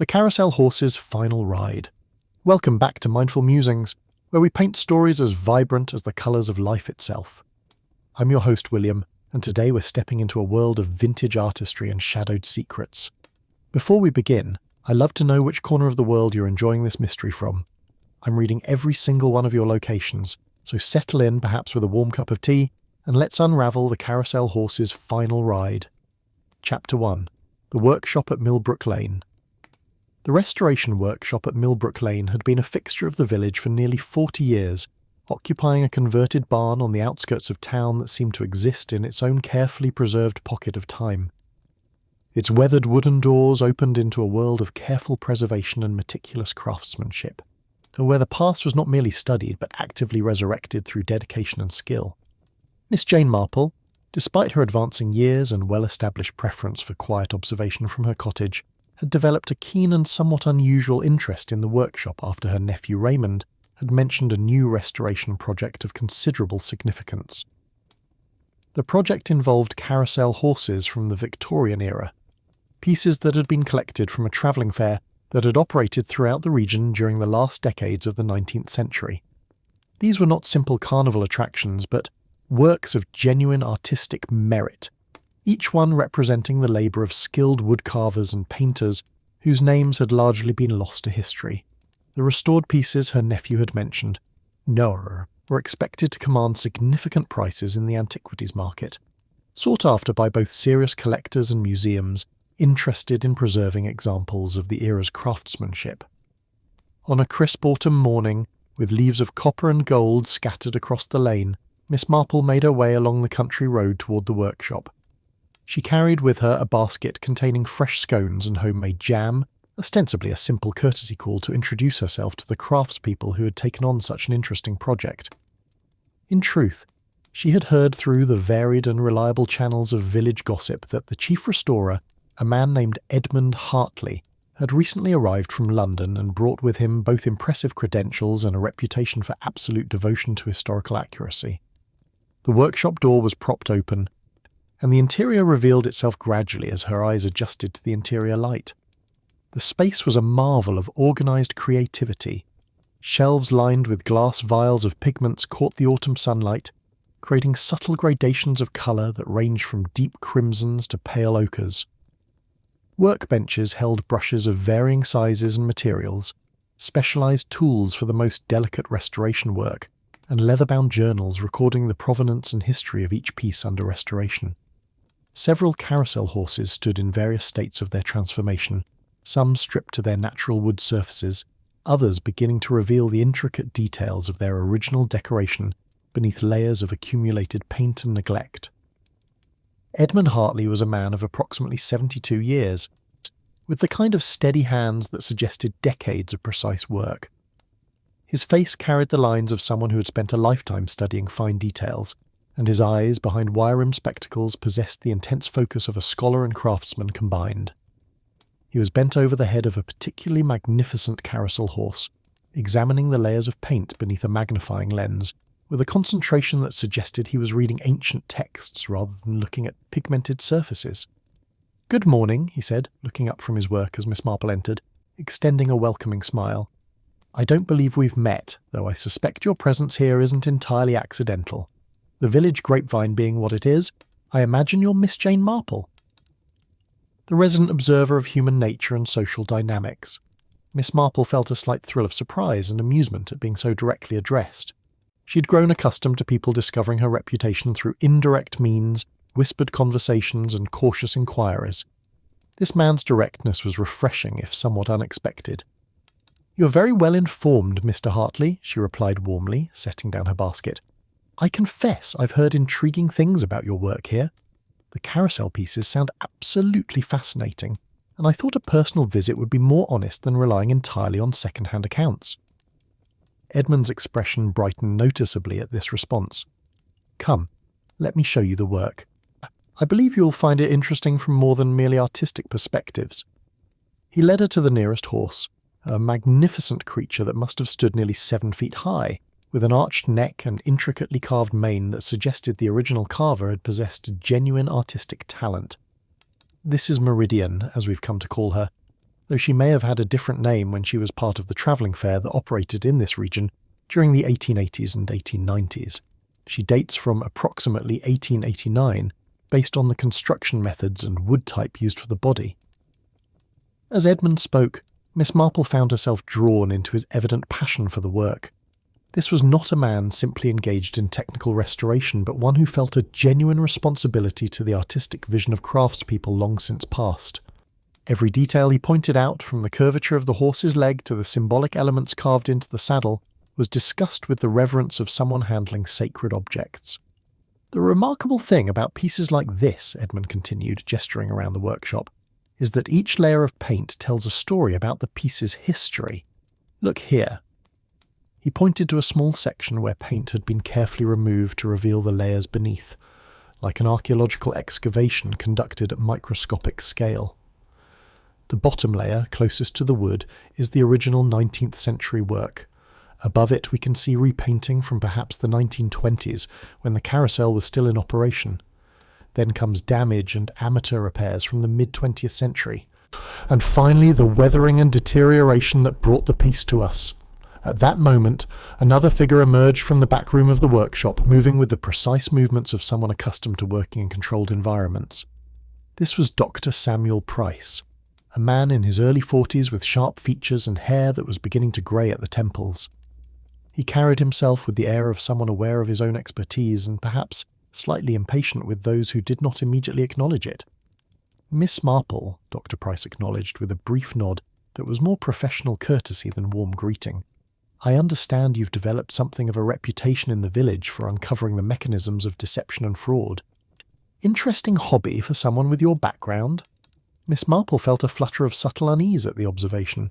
the Carousel horse's final ride. Welcome back to Mindful Musings, where we paint stories as vibrant as the colours of life itself. I'm your host, William, and today we're stepping into a world of vintage artistry and shadowed secrets. Before we begin, I'd love to know which corner of the world you're enjoying this mystery from. I'm reading every single one of your locations, so settle in perhaps with a warm cup of tea, and let's unravel the Carousel horse's final ride. Chapter 1. The Workshop at Millbrook Lane. The restoration workshop at Millbrook Lane had been a fixture of the village for nearly 40 years, occupying a converted barn on the outskirts of town that seemed to exist in its own carefully preserved pocket of time. Its weathered wooden doors opened into a world of careful preservation and meticulous craftsmanship, where the past was not merely studied but actively resurrected through dedication and skill. Miss Jane Marple, despite her advancing years and well-established preference for quiet observation from her cottage, had developed a keen and somewhat unusual interest in the workshop after her nephew Raymond had mentioned a new restoration project of considerable significance. The project involved carousel horses from the Victorian era, pieces that had been collected from a travelling fair that had operated throughout the region during the last decades of the 19th century. These were not simple carnival attractions, but works of genuine artistic merit, each one representing the labour of skilled woodcarvers and painters whose names had largely been lost to history. The restored pieces her nephew had mentioned, were expected to command significant prices in the antiquities market, sought after by both serious collectors and museums interested in preserving examples of the era's craftsmanship. On a crisp autumn morning, with leaves of copper and gold scattered across the lane, Miss Marple made her way along the country road toward the workshop. She carried with her a basket containing fresh scones and homemade jam, ostensibly a simple courtesy call to introduce herself to the craftspeople who had taken on such an interesting project. In truth, she had heard through the varied and reliable channels of village gossip that the chief restorer, a man named Edmund Hartley, had recently arrived from London and brought with him both impressive credentials and a reputation for absolute devotion to historical accuracy. The workshop door was propped open, and the interior revealed itself gradually as her eyes adjusted to the interior light. The space was a marvel of organised creativity. Shelves lined with glass vials of pigments caught the autumn sunlight, creating subtle gradations of colour that ranged from deep crimsons to pale ochres. Workbenches held brushes of varying sizes and materials, specialised tools for the most delicate restoration work, and leather-bound journals recording the provenance and history of each piece under restoration. Several carousel horses stood in various states of their transformation, some stripped to their natural wood surfaces, others beginning to reveal the intricate details of their original decoration beneath layers of accumulated paint and neglect. Edmund Hartley was a man of approximately 72 years, with the kind of steady hands that suggested decades of precise work. His face carried the lines of someone who had spent a lifetime studying fine details, and his eyes, behind wire-rimmed spectacles, possessed the intense focus of a scholar and craftsman combined. He was bent over the head of a particularly magnificent carousel horse, examining the layers of paint beneath a magnifying lens, with a concentration that suggested he was reading ancient texts rather than looking at pigmented surfaces. "Good morning," he said, looking up from his work as Miss Marple entered, extending a welcoming smile. "I don't believe we've met, though I suspect your presence here isn't entirely accidental. The village grapevine being what it is, I imagine you're Miss Jane Marple." The resident observer of human nature and social dynamics, Miss Marple felt a slight thrill of surprise and amusement at being so directly addressed. She had grown accustomed to people discovering her reputation through indirect means, whispered conversations, and cautious inquiries. This man's directness was refreshing, if somewhat unexpected. "You're very well informed, Mr. Hartley," she replied warmly, setting down her basket. "I confess I've heard intriguing things about your work here. The carousel pieces sound absolutely fascinating, and I thought a personal visit would be more honest than relying entirely on second-hand accounts." Edmund's expression brightened noticeably at this response. "Come, let me show you the work. I believe you'll find it interesting from more than merely artistic perspectives." He led her to the nearest horse, a magnificent creature that must have stood nearly 7 feet high, with an arched neck and intricately carved mane that suggested the original carver had possessed genuine artistic talent. This is Meridian, as we've come to call her, though she may have had a different name when she was part of the travelling fair that operated in this region during the 1880s and 1890s. She dates from approximately 1889, based on the construction methods and wood type used for the body. As Edmund spoke, Miss Marple found herself drawn into his evident passion for the work. This was not a man simply engaged in technical restoration, but one who felt a genuine responsibility to the artistic vision of craftspeople long since past. Every detail he pointed out, from the curvature of the horse's leg to the symbolic elements carved into the saddle, was discussed with the reverence of someone handling sacred objects. The remarkable thing about pieces like this, Edmund continued, gesturing around the workshop, is that each layer of paint tells a story about the piece's history. Look here. He pointed to a small section where paint had been carefully removed to reveal the layers beneath, like an archaeological excavation conducted at microscopic scale. The bottom layer, closest to the wood, is the original 19th century work. Above it we can see repainting from perhaps the 1920s, when the Carousel was still in operation. Then comes damage and amateur repairs from the mid-20th century. And finally the weathering and deterioration that brought the piece to us. At that moment, another figure emerged from the back room of the workshop, moving with the precise movements of someone accustomed to working in controlled environments. This was Dr. Samuel Price, a man in his early 40s with sharp features and hair that was beginning to grey at the temples. He carried himself with the air of someone aware of his own expertise and perhaps slightly impatient with those who did not immediately acknowledge it. "Miss Marple," Dr. Price acknowledged with a brief nod that was more professional courtesy than warm greeting. "I understand you've developed something of a reputation in the village for uncovering the mechanisms of deception and fraud. Interesting hobby for someone with your background." Miss Marple felt a flutter of subtle unease at the observation.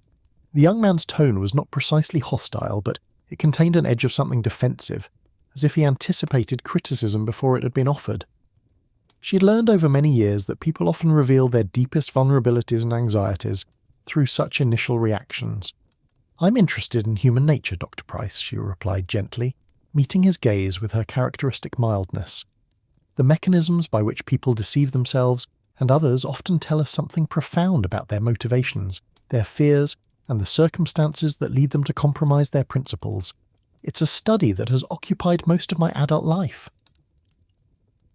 The young man's tone was not precisely hostile, but it contained an edge of something defensive, as if he anticipated criticism before it had been offered. She had learned over many years that people often reveal their deepest vulnerabilities and anxieties through such initial reactions. "I'm interested in human nature, Dr. Price," she replied gently, meeting his gaze with her characteristic mildness. "The mechanisms by which people deceive themselves and others often tell us something profound about their motivations, their fears, and the circumstances that lead them to compromise their principles. It's a study that has occupied most of my adult life."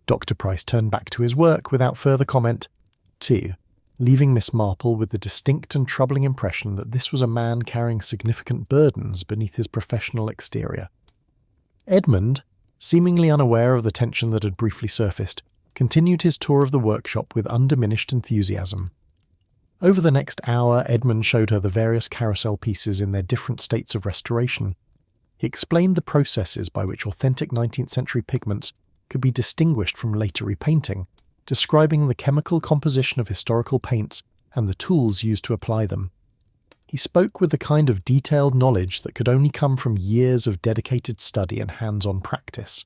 Dr. Price turned back to his work without further comment, too, leaving Miss Marple with the distinct and troubling impression that this was a man carrying significant burdens beneath his professional exterior. Edmund, seemingly unaware of the tension that had briefly surfaced, continued his tour of the workshop with undiminished enthusiasm. Over the next hour, Edmund showed her the various Carousel pieces in their different states of restoration. He explained the processes by which authentic 19th century pigments could be distinguished from later repainting, describing the chemical composition of historical paints and the tools used to apply them. He spoke with the kind of detailed knowledge that could only come from years of dedicated study and hands-on practice.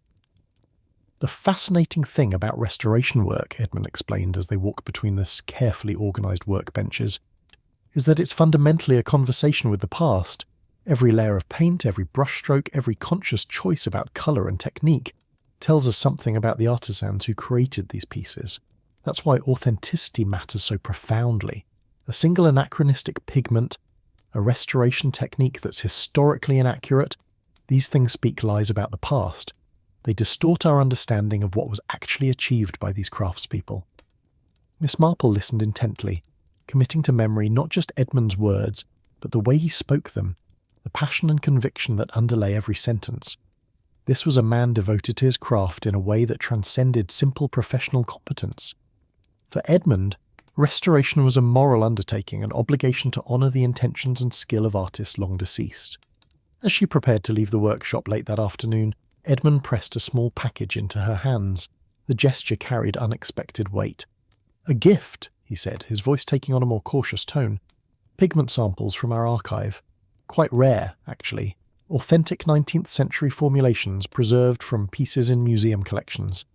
"The fascinating thing about restoration work," Edmund explained as they walked between the carefully organised workbenches, "is that it's fundamentally a conversation with the past. Every layer of paint, every brushstroke, every conscious choice about colour and technique tells us something about the artisans who created these pieces. That's why authenticity matters so profoundly. A single anachronistic pigment, a restoration technique that's historically inaccurate, these things speak lies about the past. They distort our understanding of what was actually achieved by these craftspeople." Miss Marple listened intently, committing to memory not just Edmund's words, but the way he spoke them, the passion and conviction that underlay every sentence. This was a man devoted to his craft in a way that transcended simple professional competence. For Edmund, restoration was a moral undertaking, an obligation to honour the intentions and skill of artists long deceased. As she prepared to leave the workshop late that afternoon, Edmund pressed a small package into her hands. The gesture carried unexpected weight. "A gift," he said, his voice taking on a more cautious tone. "Pigment samples from our archive. Quite rare, actually. Authentic 19th century formulations preserved from pieces in museum collections.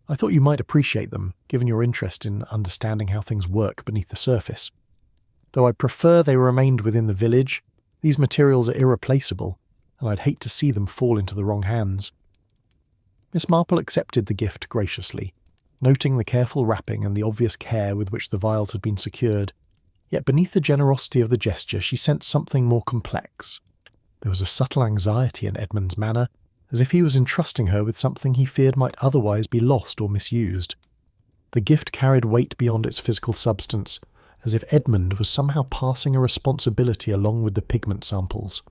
I thought you might appreciate them, given your interest in understanding how things work beneath the surface. Though I'd prefer they remained within the village, these materials are irreplaceable, and I'd hate to see them fall into the wrong hands." Miss Marple accepted the gift graciously, noting the careful wrapping and the obvious care with which the vials had been secured. Yet beneath the generosity of the gesture she sensed something more complex. There was a subtle anxiety in Edmund's manner, as if he was entrusting her with something he feared might otherwise be lost or misused. The gift carried weight beyond its physical substance, as if Edmund was somehow passing a responsibility along with the pigment samples.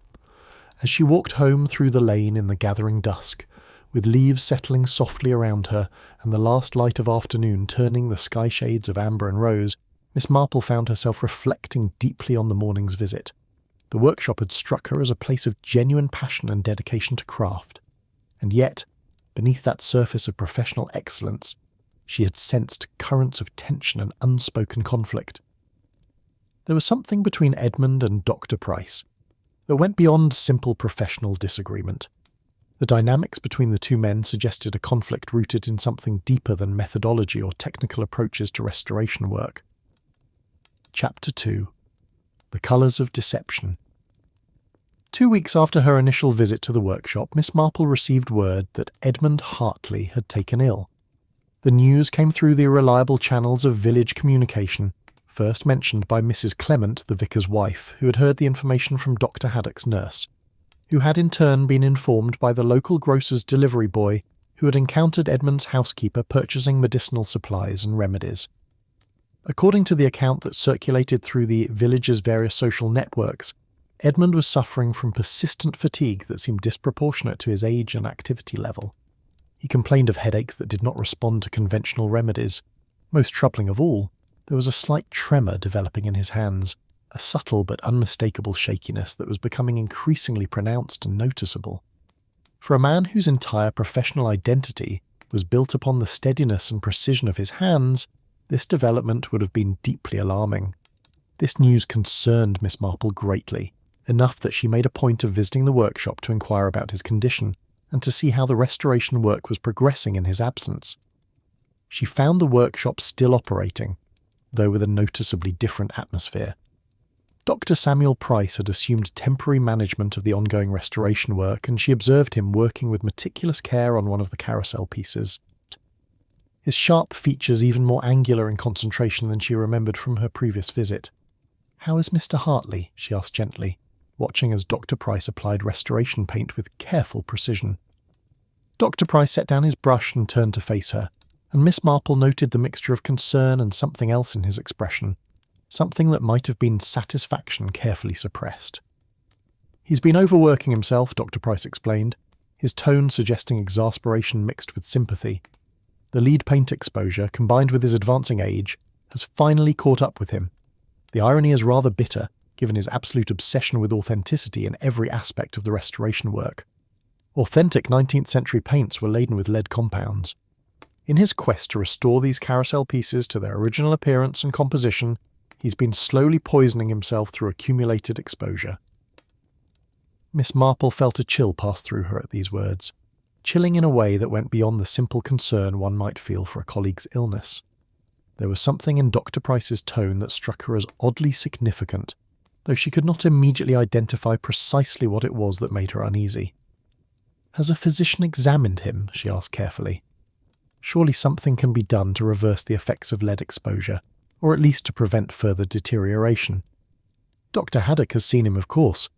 As she walked home through the lane in the gathering dusk, with leaves settling softly around her and the last light of afternoon turning the sky shades of amber and rose, Miss Marple found herself reflecting deeply on the morning's visit. The workshop had struck her as a place of genuine passion and dedication to craft. And yet, beneath that surface of professional excellence, she had sensed currents of tension and unspoken conflict. There was something between Edmund and Dr. Price that went beyond simple professional disagreement. The dynamics between the two men suggested a conflict rooted in something deeper than methodology or technical approaches to restoration work. Chapter 2. The Colours of Deception. 2 weeks after her initial visit to the workshop, Miss Marple received word that Edmund Hartley had taken ill. The news came through the reliable channels of village communication, first mentioned by Mrs. Clement, the vicar's wife, who had heard the information from Dr. Haddock's nurse, who had in turn been informed by the local grocer's delivery boy who had encountered Edmund's housekeeper purchasing medicinal supplies and remedies. According to the account that circulated through the village's various social networks, Edmund was suffering from persistent fatigue that seemed disproportionate to his age and activity level. He complained of headaches that did not respond to conventional remedies. Most troubling of all, there was a slight tremor developing in his hands, a subtle but unmistakable shakiness that was becoming increasingly pronounced and noticeable. For a man whose entire professional identity was built upon the steadiness and precision of his hands, this development would have been deeply alarming. This news concerned Miss Marple greatly, enough that she made a point of visiting the workshop to inquire about his condition and to see how the restoration work was progressing in his absence. She found the workshop still operating, though with a noticeably different atmosphere. Dr. Samuel Price had assumed temporary management of the ongoing restoration work, and she observed him working with meticulous care on one of the carousel pieces. His sharp features even more angular in concentration than she remembered from her previous visit. "How is Mr. Hartley?" she asked gently, watching as Dr. Price applied restoration paint with careful precision. Dr. Price set down his brush and turned to face her, and Miss Marple noted the mixture of concern and something else in his expression, something that might have been satisfaction carefully suppressed. "He's been overworking himself," Dr. Price explained, his tone suggesting exasperation mixed with sympathy. The lead paint exposure, combined with his advancing age, has finally caught up with him. The irony is rather bitter, given his absolute obsession with authenticity in every aspect of the restoration work. Authentic 19th century paints were laden with lead compounds. In his quest to restore these carousel pieces to their original appearance and composition, he's been slowly poisoning himself through accumulated exposure. Miss Marple felt a chill pass through her at these words, chilling in a way that went beyond the simple concern one might feel for a colleague's illness. There was something in Dr. Price's tone that struck her as oddly significant, though she could not immediately identify precisely what it was that made her uneasy. "Has a physician examined him?" she asked carefully. "Surely something can be done to reverse the effects of lead exposure, or at least to prevent further deterioration. Dr. Haddock has seen him, of course.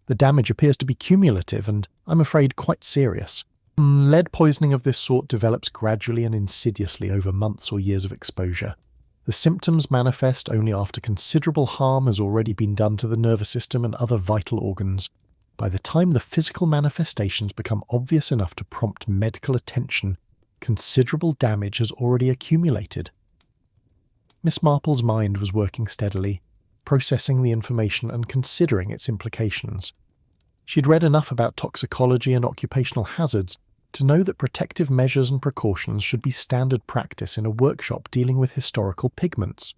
The damage appears to be cumulative and, I'm afraid, quite serious. Lead poisoning of this sort develops gradually and insidiously over months or years of exposure. The symptoms manifest only after considerable harm has already been done to the nervous system and other vital organs. By the time the physical manifestations become obvious enough to prompt medical attention, considerable damage has already accumulated." Miss Marple's mind was working steadily, processing the information and considering its implications. She'd read enough about toxicology and occupational hazards to know that protective measures and precautions should be standard practice in a workshop dealing with historical pigments.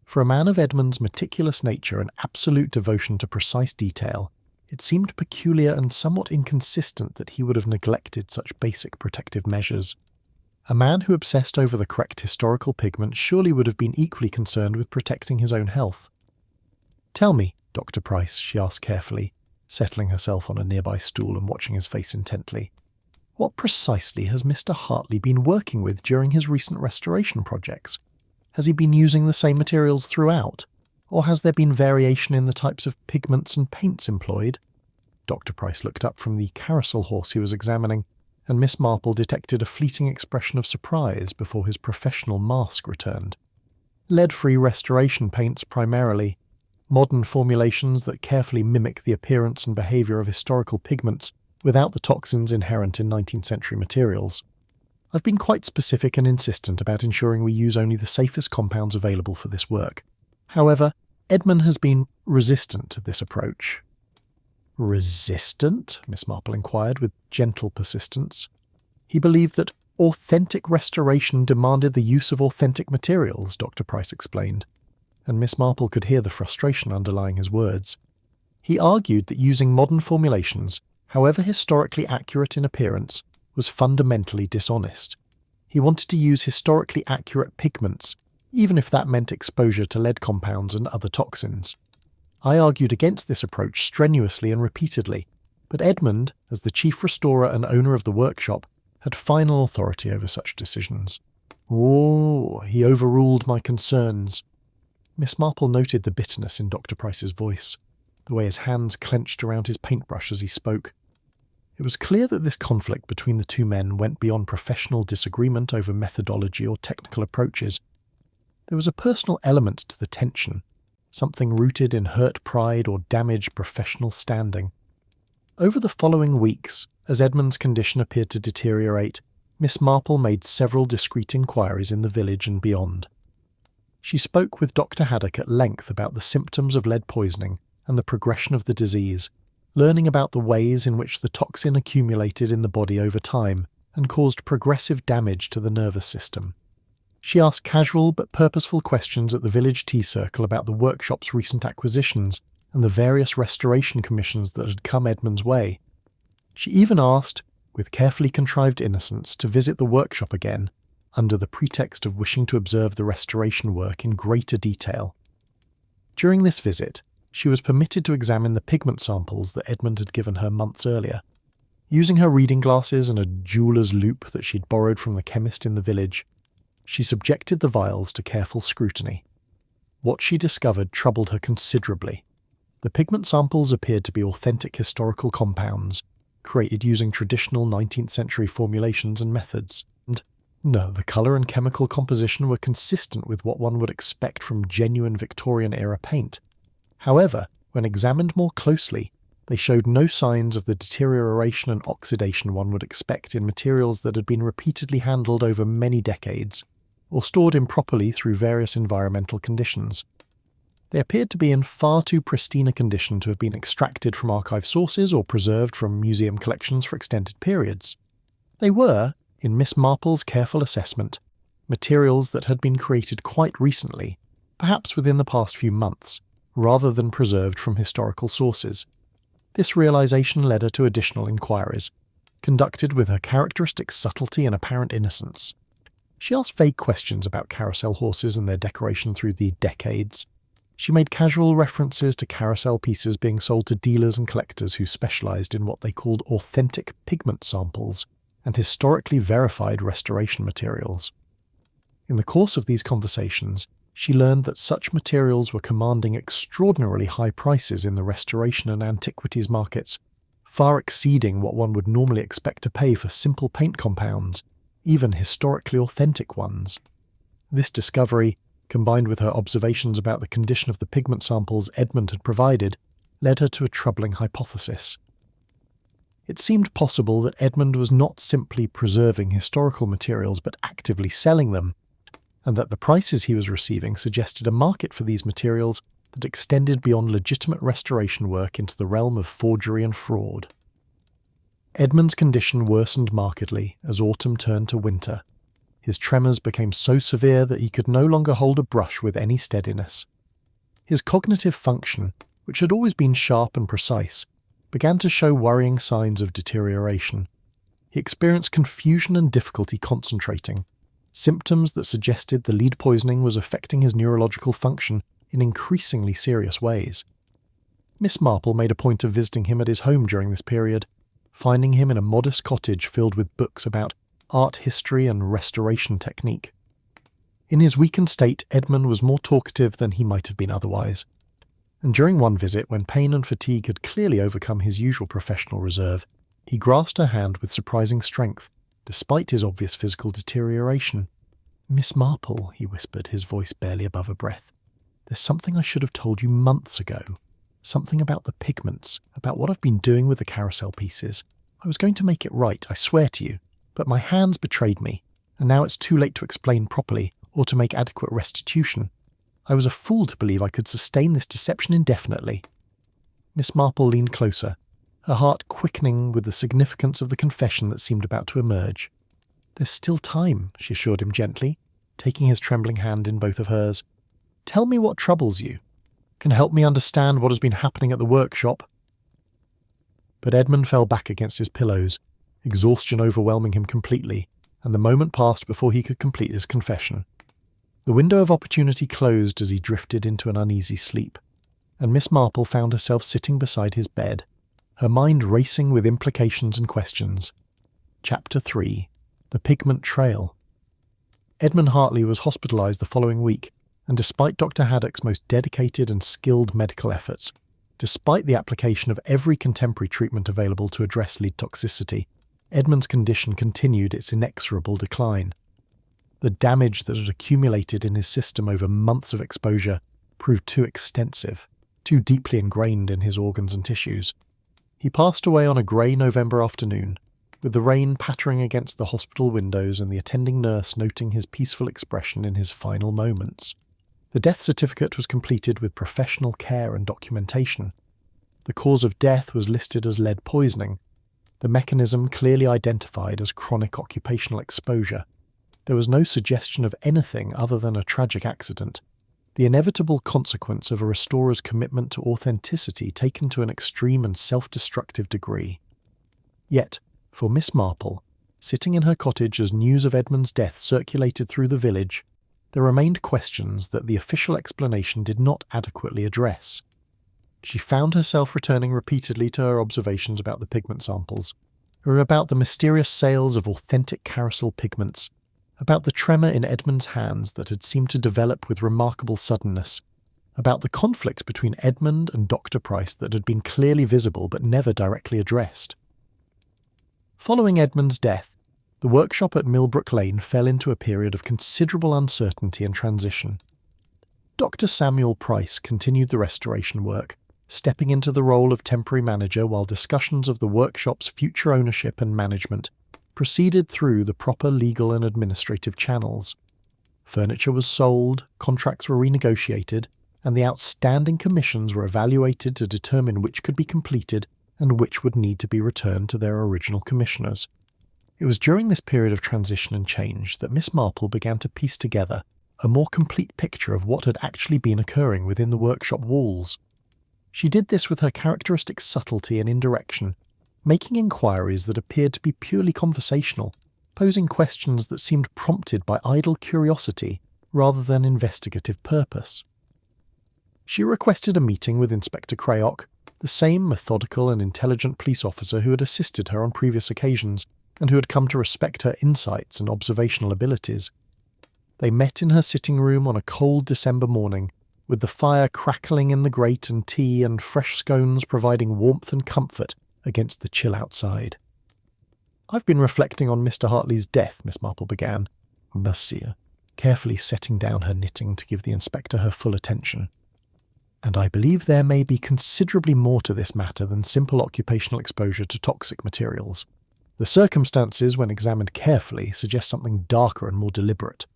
For a man of Edmund's meticulous nature and absolute devotion to precise detail, it seemed peculiar and somewhat inconsistent that he would have neglected such basic protective measures. A man who obsessed over the correct historical pigment surely would have been equally concerned with protecting his own health. "Tell me, Dr. Price," she asked carefully, settling herself on a nearby stool and watching his face intently, "what precisely has Mr. Hartley been working with during his recent restoration projects? Has he been using the same materials throughout? Or has there been variation in the types of pigments and paints employed? Dr. Price looked up from the carousel horse he was examining, and Miss Marple detected a fleeting expression of surprise before his professional mask returned. Lead-free restoration paints primarily, modern formulations that carefully mimic the appearance and behaviour of historical pigments without the toxins inherent in 19th century materials. I've been quite specific and insistent about ensuring we use only the safest compounds available for this work. However, Edmund has been resistant to this approach. Resistant? Miss Marple inquired with gentle persistence. He believed that authentic restoration demanded the use of authentic materials, Dr. Price explained, and Miss Marple could hear the frustration underlying his words. He argued that using modern formulations, however historically accurate in appearance, was fundamentally dishonest. He wanted to use historically accurate pigments, even if that meant exposure to lead compounds and other toxins. I argued against this approach strenuously and repeatedly, but Edmund, as the chief restorer and owner of the workshop, had final authority over such decisions. Oh, he overruled my concerns. Miss Marple noted the bitterness in Dr. Price's voice, the way his hands clenched around his paintbrush as he spoke. It was clear that this conflict between the two men went beyond professional disagreement over methodology or technical approaches. There was a personal element to the tension, something rooted in hurt pride or damaged professional standing. Over the following weeks, as Edmund's condition appeared to deteriorate, Miss Marple made several discreet inquiries in the village and beyond. She spoke with Dr. Haddock at length about the symptoms of lead poisoning and the progression of the disease, learning about the ways in which the toxin accumulated in the body over time and caused progressive damage to the nervous system. She asked casual but purposeful questions at the village tea circle about the workshop's recent acquisitions and the various restoration commissions that had come Edmund's way. She even asked, with carefully contrived innocence, to visit the workshop again, under the pretext of wishing to observe the restoration work in greater detail. During this visit, she was permitted to examine the pigment samples that Edmund had given her months earlier. Using her reading glasses and a jeweller's loupe that she'd borrowed from the chemist in the village, she subjected the vials to careful scrutiny. What she discovered troubled her considerably. The pigment samples appeared to be authentic historical compounds, created using traditional 19th century formulations and methods. And no, the colour and chemical composition were consistent with what one would expect from genuine Victorian-era paint. However, when examined more closely, they showed no signs of the deterioration and oxidation one would expect in materials that had been repeatedly handled over many decades, or stored improperly through various environmental conditions. They appeared to be in far too pristine a condition to have been extracted from archive sources or preserved from museum collections for extended periods. They were, in Miss Marple's careful assessment, materials that had been created quite recently, perhaps within the past few months, rather than preserved from historical sources. This realization led her to additional inquiries, conducted with her characteristic subtlety and apparent innocence. She asked vague questions about carousel horses and their decoration through the decades. She made casual references to carousel pieces being sold to dealers and collectors who specialized in what they called authentic pigment samples and historically verified restoration materials. In the course of these conversations, she learned that such materials were commanding extraordinarily high prices in the restoration and antiquities markets, far exceeding what one would normally expect to pay for simple paint compounds, even historically authentic ones. This discovery, combined with her observations about the condition of the pigment samples Edmund had provided, led her to a troubling hypothesis. It seemed possible that Edmund was not simply preserving historical materials but actively selling them, and that the prices he was receiving suggested a market for these materials that extended beyond legitimate restoration work into the realm of forgery and fraud. Edmund's condition worsened markedly as autumn turned to winter. His tremors became so severe that he could no longer hold a brush with any steadiness. His cognitive function, which had always been sharp and precise, began to show worrying signs of deterioration. He experienced confusion and difficulty concentrating, symptoms that suggested the lead poisoning was affecting his neurological function in increasingly serious ways. Miss Marple made a point of visiting him at his home during this period, finding him in a modest cottage filled with books about art history and restoration technique. In his weakened state, Edmund was more talkative than he might have been otherwise. And during one visit, when pain and fatigue had clearly overcome his usual professional reserve, he grasped her hand with surprising strength, despite his obvious physical deterioration. "Miss Marple," he whispered, his voice barely above a breath. "There's something I should have told you months ago. Something about the pigments, about what I've been doing with the carousel pieces. I was going to make it right, I swear to you, but my hands betrayed me, and now it's too late to explain properly or to make adequate restitution. I was a fool to believe I could sustain this deception indefinitely." Miss Marple leaned closer, her heart quickening with the significance of the confession that seemed about to emerge. "There's still time," she assured him gently, taking his trembling hand in both of hers. "Tell me what troubles you. Can help me understand what has been happening at the workshop." But Edmund fell back against his pillows, exhaustion overwhelming him completely, and the moment passed before he could complete his confession. The window of opportunity closed as he drifted into an uneasy sleep, and Miss Marple found herself sitting beside his bed, her mind racing with implications and questions. Chapter 3. The Pigment Trail. Edmund Hartley was hospitalised the following week, and despite Dr. Haddock's most dedicated and skilled medical efforts, despite the application of every contemporary treatment available to address lead toxicity, Edmund's condition continued its inexorable decline. The damage that had accumulated in his system over months of exposure proved too extensive, too deeply ingrained in his organs and tissues. He passed away on a grey November afternoon, with the rain pattering against the hospital windows and the attending nurse noting his peaceful expression in his final moments. The death certificate was completed with professional care and documentation. The cause of death was listed as lead poisoning, the mechanism clearly identified as chronic occupational exposure. There was no suggestion of anything other than a tragic accident, the inevitable consequence of a restorer's commitment to authenticity taken to an extreme and self-destructive degree. Yet, for Miss Marple, sitting in her cottage as news of Edmund's death circulated through the village, there remained questions that the official explanation did not adequately address. She found herself returning repeatedly to her observations about the pigment samples, or about the mysterious sales of authentic Carousel pigments, about the tremor in Edmund's hands that had seemed to develop with remarkable suddenness, about the conflict between Edmund and Dr. Price that had been clearly visible but never directly addressed. Following Edmund's death, the workshop at Millbrook Lane fell into a period of considerable uncertainty and transition. Dr. Samuel Price continued the restoration work, stepping into the role of temporary manager while discussions of the workshop's future ownership and management proceeded through the proper legal and administrative channels. Furniture was sold, contracts were renegotiated, and the outstanding commissions were evaluated to determine which could be completed and which would need to be returned to their original commissioners. It was during this period of transition and change that Miss Marple began to piece together a more complete picture of what had actually been occurring within the workshop walls. She did this with her characteristic subtlety and indirection, making inquiries that appeared to be purely conversational, posing questions that seemed prompted by idle curiosity rather than investigative purpose. She requested a meeting with Inspector Crayock, the same methodical and intelligent police officer who had assisted her on previous occasions and who had come to respect her insights and observational abilities. They met in her sitting room on a cold December morning, with the fire crackling in the grate and tea and fresh scones providing warmth and comfort against the chill outside. "I've been reflecting on Mr. Hartley's death," Miss Marple began, Monsieur, carefully setting down her knitting to give the inspector her full attention. "And I believe there may be considerably more to this matter than simple occupational exposure to toxic materials. The circumstances, when examined carefully, suggest something darker and more deliberate."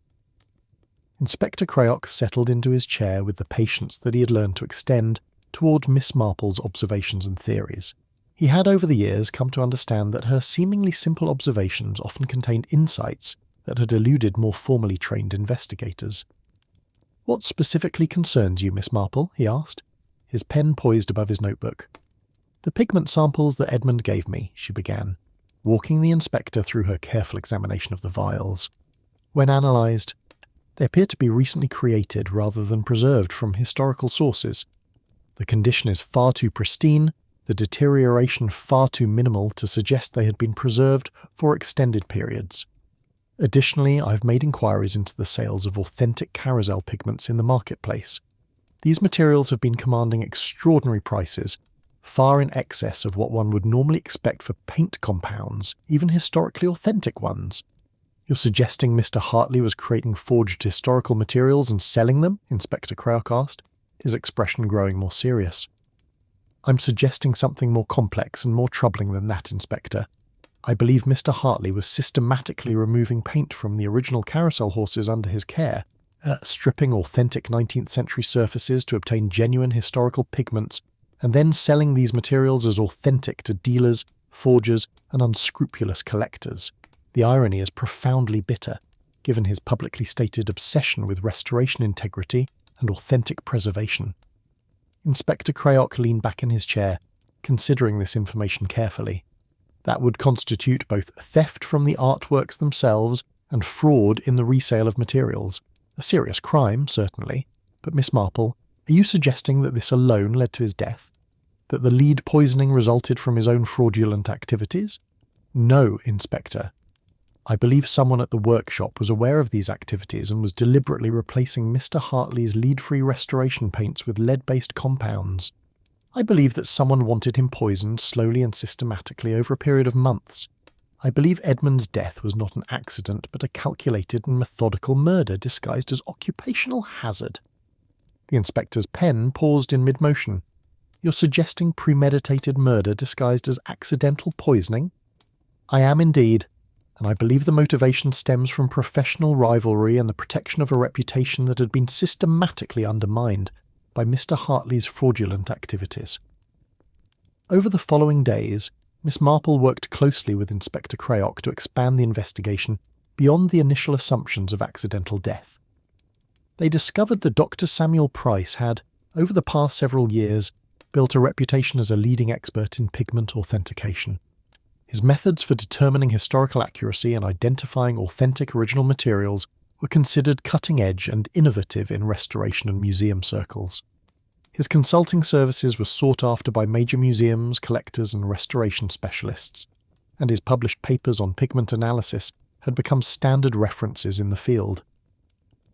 Inspector Crayock settled into his chair with the patience that he had learned to extend toward Miss Marple's observations and theories. He had over the years come to understand that her seemingly simple observations often contained insights that had eluded more formally trained investigators. "What specifically concerns you, Miss Marple?" he asked, his pen poised above his notebook. "The pigment samples that Edmund gave me," she began, walking the inspector through her careful examination of the vials. "When analysed, they appear to be recently created rather than preserved from historical sources. The condition is far too pristine, the deterioration far too minimal to suggest they had been preserved for extended periods. Additionally, I've made inquiries into the sales of authentic Carousel pigments in the marketplace. These materials have been commanding extraordinary prices, far in excess of what one would normally expect for paint compounds, even historically authentic ones. You're suggesting Mr. Hartley was creating forged historical materials and selling them? Inspector Crayock asked, his expression growing more serious. I'm suggesting something more complex and more troubling than that, Inspector. I believe Mr. Hartley was systematically removing paint from the original Carousel horses under his care, stripping authentic 19th century surfaces to obtain genuine historical pigments, and then selling these materials as authentic to dealers, forgers, and unscrupulous collectors. The irony is profoundly bitter, given his publicly stated obsession with restoration integrity and authentic preservation. Inspector Crayock leaned back in his chair, considering this information carefully. That would constitute both theft from the artworks themselves and fraud in the resale of materials. A serious crime, certainly, but Miss Marple, are you suggesting that this alone led to his death? That the lead poisoning resulted from his own fraudulent activities? No, Inspector. I believe someone at the workshop was aware of these activities and was deliberately replacing Mr. Hartley's lead-free restoration paints with lead-based compounds. I believe that someone wanted him poisoned slowly and systematically over a period of months. I believe Edmund's death was not an accident but a calculated and methodical murder disguised as occupational hazard. The inspector's pen paused in mid-motion. You're suggesting premeditated murder disguised as accidental poisoning? I am indeed, and I believe the motivation stems from professional rivalry and the protection of a reputation that had been systematically undermined by Mr. Hartley's fraudulent activities. Over the following days, Miss Marple worked closely with Inspector Crayock to expand the investigation beyond the initial assumptions of accidental death. They discovered that Dr. Samuel Price had, over the past several years, built a reputation as a leading expert in pigment authentication. His methods for determining historical accuracy and identifying authentic original materials were considered cutting-edge and innovative in restoration and museum circles. His consulting services were sought after by major museums, collectors, and restoration specialists, and his published papers on pigment analysis had become standard references in the field.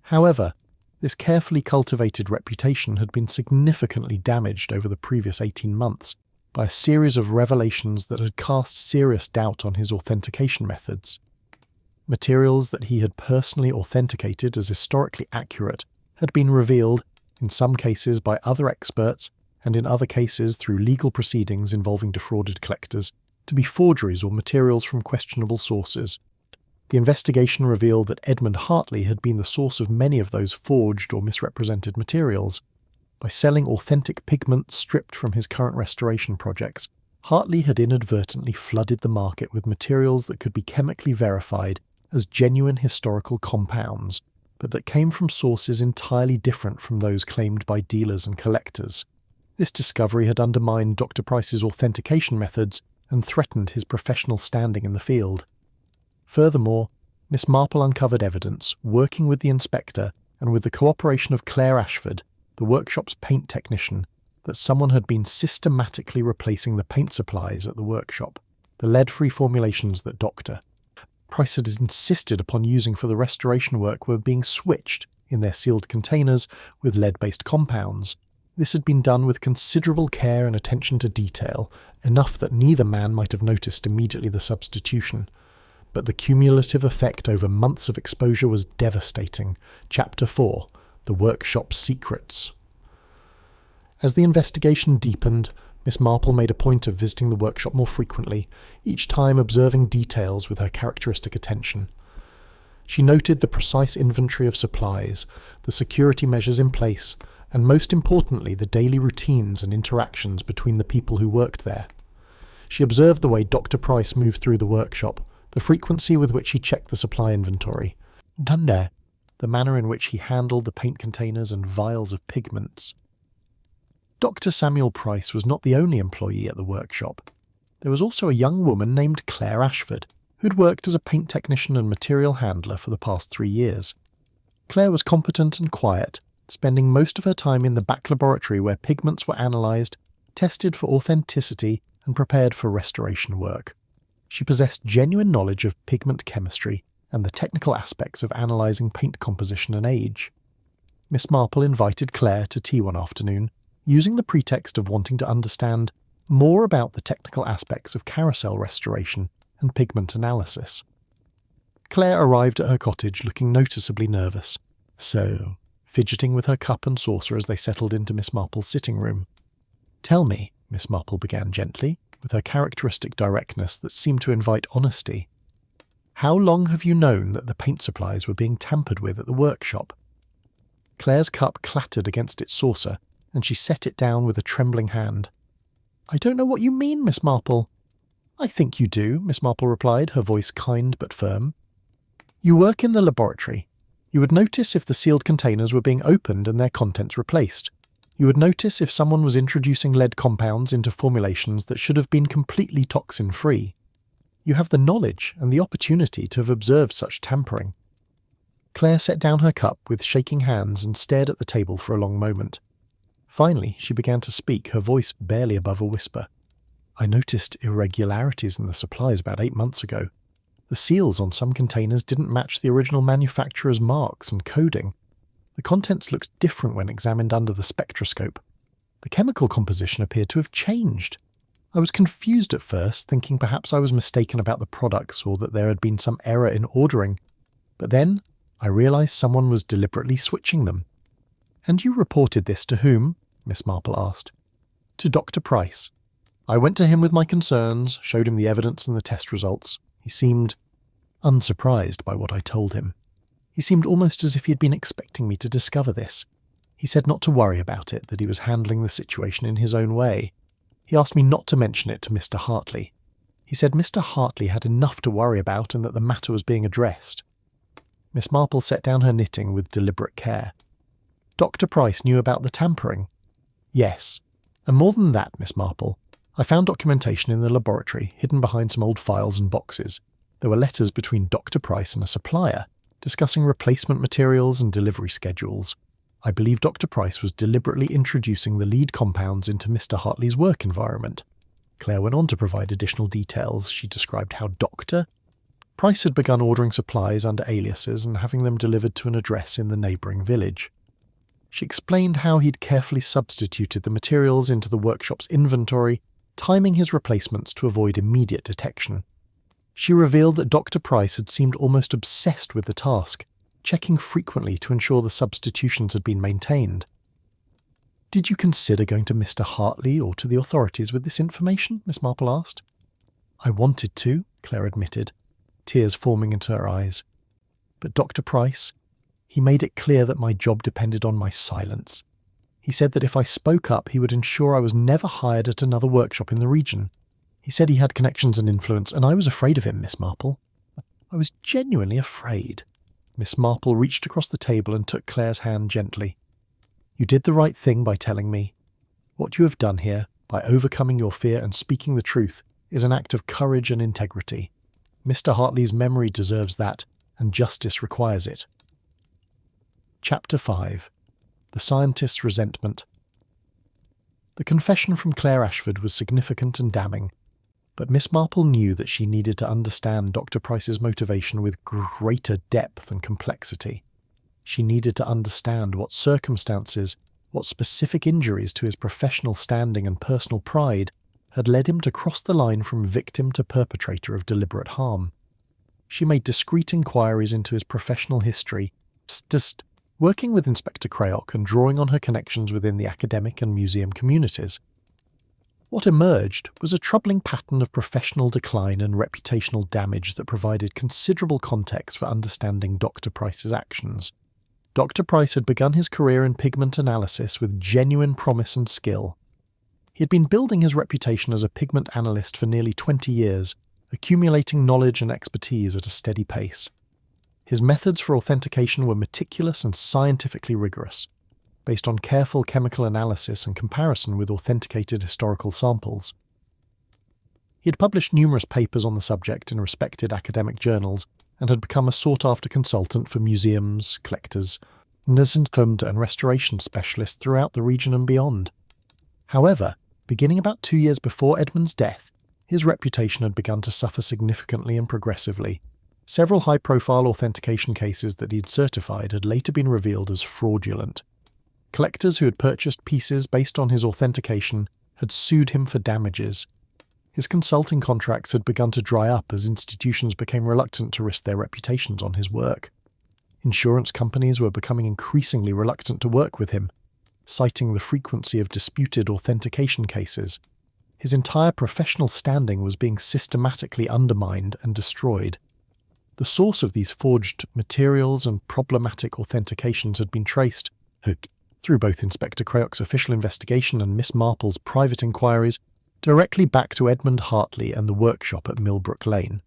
However, this carefully cultivated reputation had been significantly damaged over the previous 18 months by a series of revelations that had cast serious doubt on his authentication methods. Materials that he had personally authenticated as historically accurate had been revealed, in some cases by other experts and in other cases through legal proceedings involving defrauded collectors, to be forgeries or materials from questionable sources. The investigation revealed that Edmund Hartley had been the source of many of those forged or misrepresented materials. By selling authentic pigments stripped from his current restoration projects, Hartley had inadvertently flooded the market with materials that could be chemically verified as genuine historical compounds, but that came from sources entirely different from those claimed by dealers and collectors. This discovery had undermined Dr. Price's authentication methods and threatened his professional standing in the field. Furthermore, Miss Marple uncovered evidence, working with the inspector and with the cooperation of Claire Ashford, the workshop's paint technician, that someone had been systematically replacing the paint supplies at the workshop, the lead-free formulations that Dr. Price had insisted upon using for the restoration work were being switched, in their sealed containers, with lead-based compounds. This had been done with considerable care and attention to detail, enough that neither man might have noticed immediately the substitution. But the cumulative effect over months of exposure was devastating. Chapter 4. The Workshop's Secrets. As the investigation deepened, Miss Marple made a point of visiting the workshop more frequently, each time observing details with her characteristic attention. She noted the precise inventory of supplies, the security measures in place, and most importantly the daily routines and interactions between the people who worked there. She observed the way Dr. Price moved through the workshop, the frequency with which he checked the supply inventory, the manner in which he handled the paint containers and vials of pigments. Dr. Samuel Price was not the only employee at the workshop. There was also a young woman named Claire Ashford, who'd worked as a paint technician and material handler for the past 3 years. Claire was competent and quiet, spending most of her time in the back laboratory where pigments were analysed, tested for authenticity, and prepared for restoration work. She possessed genuine knowledge of pigment chemistry and the technical aspects of analysing paint composition and age. Miss Marple invited Claire to tea one afternoon, using the pretext of wanting to understand more about the technical aspects of carousel restoration and pigment analysis. Claire arrived at her cottage looking noticeably nervous, fidgeting with her cup and saucer as they settled into Miss Marple's sitting room. "Tell me," Miss Marple began gently, with her characteristic directness that seemed to invite honesty, "how long have you known that the paint supplies were being tampered with at the workshop?" Claire's cup clattered against its saucer, and she set it down with a trembling hand. "I don't know what you mean, Miss Marple." "I think you do," Miss Marple replied, her voice kind but firm. "You work in the laboratory. You would notice if the sealed containers were being opened and their contents replaced. You would notice if someone was introducing lead compounds into formulations that should have been completely toxin-free. You have the knowledge and the opportunity to have observed such tampering." Claire set down her cup with shaking hands and stared at the table for a long moment. Finally, she began to speak, her voice barely above a whisper. "I noticed irregularities in the supplies about 8 months ago. The seals on some containers didn't match the original manufacturer's marks and coding. The contents looked different when examined under the spectroscope. The chemical composition appeared to have changed. I was confused at first, thinking perhaps I was mistaken about the products or that there had been some error in ordering. But then I realized someone was deliberately switching them." "And you reported this to whom?" Miss Marple asked. "To Dr. Price. I went to him with my concerns, showed him the evidence and the test results. He seemed unsurprised by what I told him. He seemed almost as if he had been expecting me to discover this. He said not to worry about it, that he was handling the situation in his own way. He asked me not to mention it to Mr. Hartley. He said Mr. Hartley had enough to worry about and that the matter was being addressed." Miss Marple set down her knitting with deliberate care. "Dr. Price knew about the tampering?" "Yes. And more than that, Miss Marple. I found documentation in the laboratory, hidden behind some old files and boxes. There were letters between Dr. Price and a supplier, discussing replacement materials and delivery schedules. I believe Dr. Price was deliberately introducing the lead compounds into Mr. Hartley's work environment." Claire went on to provide additional details. She described how Dr. Price had begun ordering supplies under aliases and having them delivered to an address in the neighbouring village. She explained how he'd carefully substituted the materials into the workshop's inventory, timing his replacements to avoid immediate detection. She revealed that Dr. Price had seemed almost obsessed with the task, checking frequently to ensure the substitutions had been maintained. "Did you consider going to Mr. Hartley or to the authorities with this information?" Miss Marple asked. "I wanted to," Claire admitted, tears forming into her eyes. "But Dr. Price, he made it clear that my job depended on my silence. He said that if I spoke up, he would ensure I was never hired at another workshop in the region. He said he had connections and influence, and I was afraid of him, Miss Marple. I was genuinely afraid." Miss Marple reached across the table and took Claire's hand gently. "You did the right thing by telling me. What you have done here, by overcoming your fear and speaking the truth, is an act of courage and integrity. Mr. Hartley's memory deserves that, and justice requires it." Chapter 5. The Scientist's Resentment. The confession from Claire Ashford was significant and damning, but Miss Marple knew that she needed to understand Dr. Price's motivation with greater depth and complexity. She needed to understand what circumstances, what specific injuries to his professional standing and personal pride had led him to cross the line from victim to perpetrator of deliberate harm. She made discreet inquiries into his professional history, working with Inspector Crayock and drawing on her connections within the academic and museum communities. What emerged was a troubling pattern of professional decline and reputational damage that provided considerable context for understanding Dr. Price's actions. Dr. Price had begun his career in pigment analysis with genuine promise and skill. He had been building his reputation as a pigment analyst for nearly 20 years, accumulating knowledge and expertise at a steady pace. His methods for authentication were meticulous and scientifically rigorous, based on careful chemical analysis and comparison with authenticated historical samples. He had published numerous papers on the subject in respected academic journals and had become a sought-after consultant for museums, collectors, and restoration specialists throughout the region and beyond. However, beginning about 2 years before Edmund's death, his reputation had begun to suffer significantly and progressively. Several high-profile authentication cases that he'd certified had later been revealed as fraudulent. Collectors who had purchased pieces based on his authentication had sued him for damages. His consulting contracts had begun to dry up as institutions became reluctant to risk their reputations on his work. Insurance companies were becoming increasingly reluctant to work with him, citing the frequency of disputed authentication cases. His entire professional standing was being systematically undermined and destroyed. The source of these forged materials and problematic authentications had been traced, through both Inspector Crayock's official investigation and Miss Marple's private inquiries, directly back to Edmund Hartley and the workshop at Millbrook Lane.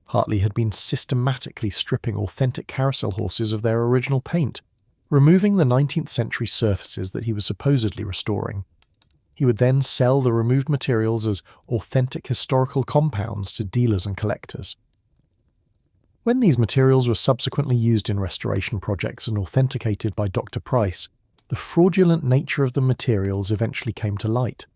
Hartley had been systematically stripping authentic carousel horses of their original paint, removing the 19th century surfaces that he was supposedly restoring. He would then sell the removed materials as authentic historical compounds to dealers and collectors. When these materials were subsequently used in restoration projects and authenticated by Dr. Price, the fraudulent nature of the materials eventually came to light.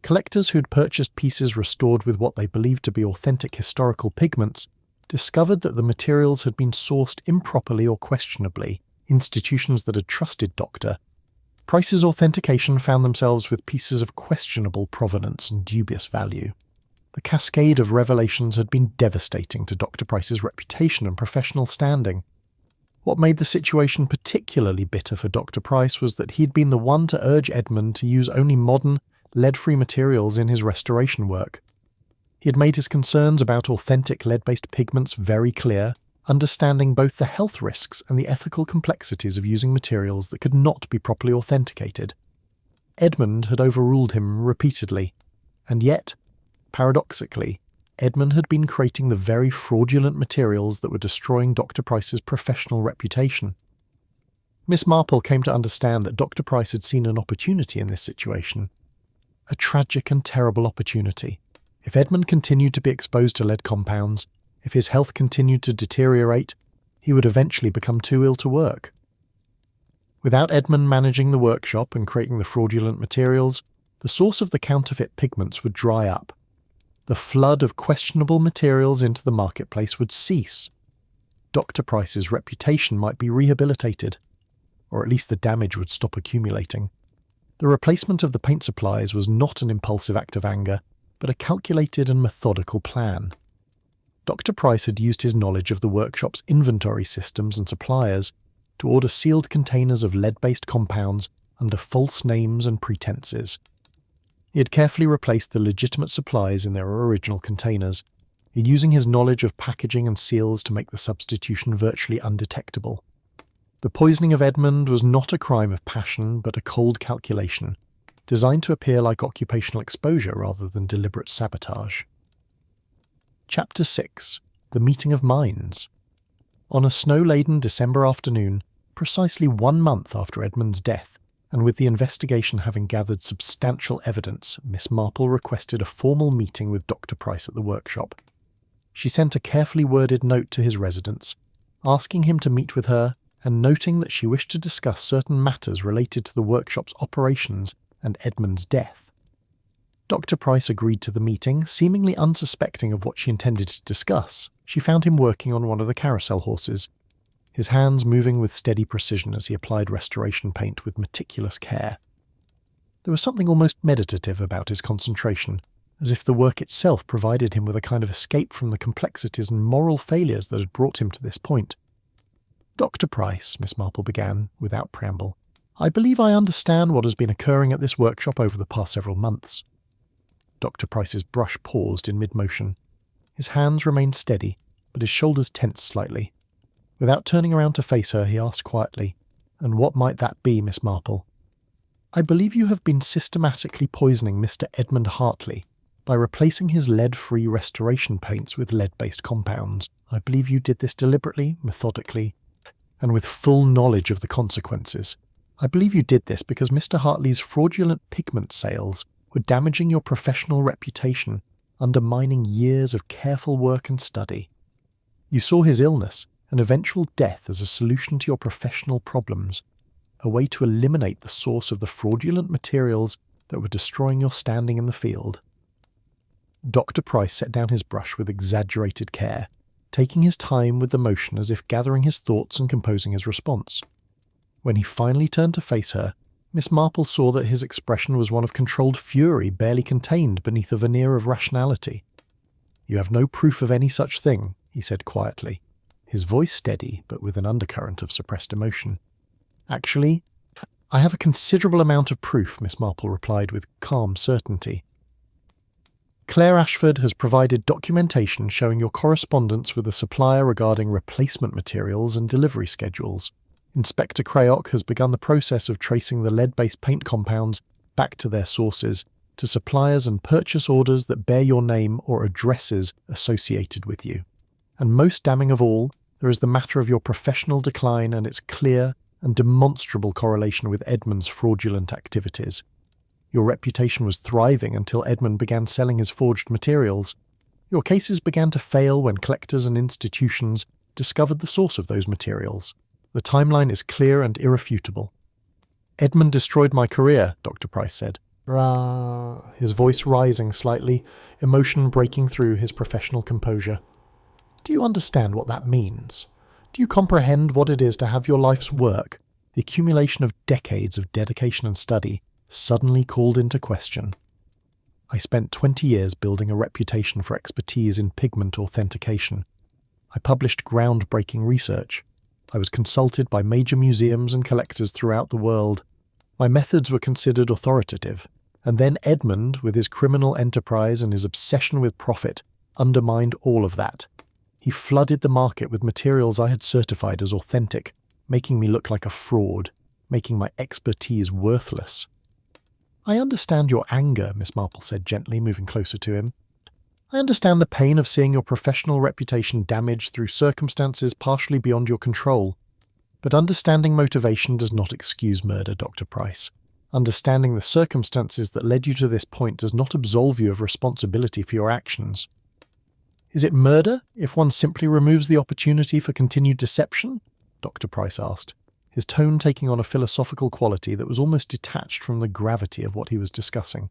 Collectors who had purchased pieces restored with what they believed to be authentic historical pigments discovered that the materials had been sourced improperly or questionably. Institutions that had trusted Dr. Price's authentication found themselves with pieces of questionable provenance and dubious value. The cascade of revelations had been devastating to Dr. Price's reputation and professional standing. What made the situation particularly bitter for Dr. Price was that he'd been the one to urge Edmund to use only modern, lead-free materials in his restoration work. He had made his concerns about authentic lead-based pigments very clear, understanding both the health risks and the ethical complexities of using materials that could not be properly authenticated. Edmund had overruled him repeatedly, and yet, paradoxically, Edmund had been creating the very fraudulent materials that were destroying Dr. Price's professional reputation. Miss Marple came to understand that Dr. Price had seen an opportunity in this situation. A tragic and terrible opportunity. If Edmund continued to be exposed to lead compounds, if his health continued to deteriorate, he would eventually become too ill to work. Without Edmund managing the workshop and creating the fraudulent materials, the source of the counterfeit pigments would dry up. The flood of questionable materials into the marketplace would cease. Dr. Price's reputation might be rehabilitated, or at least the damage would stop accumulating. The replacement of the paint supplies was not an impulsive act of anger, but a calculated and methodical plan. Dr. Price had used his knowledge of the workshop's inventory systems and suppliers to order sealed containers of lead-based compounds under false names and pretenses. He had carefully replaced the legitimate supplies in their original containers, using his knowledge of packaging and seals to make the substitution virtually undetectable. The poisoning of Edmund was not a crime of passion, but a cold calculation, designed to appear like occupational exposure rather than deliberate sabotage. Chapter 6. The Meeting of Minds. On a snow-laden December afternoon, precisely 1 month after Edmund's death, and with the investigation having gathered substantial evidence, Miss Marple requested a formal meeting with Dr. Price at the workshop. She sent a carefully worded note to his residence, asking him to meet with her and noting that she wished to discuss certain matters related to the workshop's operations and Edmund's death. Dr. Price agreed to the meeting, seemingly unsuspecting of what she intended to discuss. She found him working on one of the carousel horses, his hands moving with steady precision as he applied restoration paint with meticulous care. There was something almost meditative about his concentration, as if the work itself provided him with a kind of escape from the complexities and moral failures that had brought him to this point. "Dr. Price," Miss Marple began, without preamble, "I believe I understand what has been occurring at this workshop over the past several months." Dr. Price's brush paused in mid-motion. His hands remained steady, but his shoulders tensed slightly. Without turning around to face her, he asked quietly, "And what might that be, Miss Marple?" "I believe you have been systematically poisoning Mr. Edmund Hartley by replacing his lead-free restoration paints with lead-based compounds. I believe you did this deliberately, methodically, and with full knowledge of the consequences. I believe you did this because Mr. Hartley's fraudulent pigment sales were damaging your professional reputation, undermining years of careful work and study. You saw his illness and eventual death as a solution to your professional problems, a way to eliminate the source of the fraudulent materials that were destroying your standing in the field." Dr. Price set down his brush with exaggerated care, taking his time with the motion as if gathering his thoughts and composing his response. When he finally turned to face her, Miss Marple saw that his expression was one of controlled fury barely contained beneath a veneer of rationality. "You have no proof of any such thing," he said quietly, his voice steady but with an undercurrent of suppressed emotion. "Actually, I have a considerable amount of proof," Miss Marple replied with calm certainty. "Claire Ashford has provided documentation showing your correspondence with a supplier regarding replacement materials and delivery schedules. Inspector Crayock has begun the process of tracing the lead-based paint compounds back to their sources, to suppliers and purchase orders that bear your name or addresses associated with you. And most damning of all, there is the matter of your professional decline and its clear and demonstrable correlation with Edmund's fraudulent activities. Your reputation was thriving until Edmund began selling his forged materials. Your cases began to fail when collectors and institutions discovered the source of those materials. The timeline is clear and irrefutable." "Edmund destroyed my career," Dr. Price said, his voice rising slightly, emotion breaking through his professional composure. "Do you understand what that means? Do you comprehend what it is to have your life's work, the accumulation of decades of dedication and study, suddenly called into question? I spent 20 years building a reputation for expertise in pigment authentication. I published groundbreaking research. I was consulted by major museums and collectors throughout the world. My methods were considered authoritative. And then Edmund, with his criminal enterprise and his obsession with profit, undermined all of that. He flooded the market with materials I had certified as authentic, making me look like a fraud, making my expertise worthless." "I understand your anger," Miss Marple said gently, moving closer to him. "I understand the pain of seeing your professional reputation damaged through circumstances partially beyond your control. But understanding motivation does not excuse murder, Dr. Price. Understanding the circumstances that led you to this point does not absolve you of responsibility for your actions." "Is it murder if one simply removes the opportunity for continued deception?" Dr. Price asked, his tone taking on a philosophical quality that was almost detached from the gravity of what he was discussing.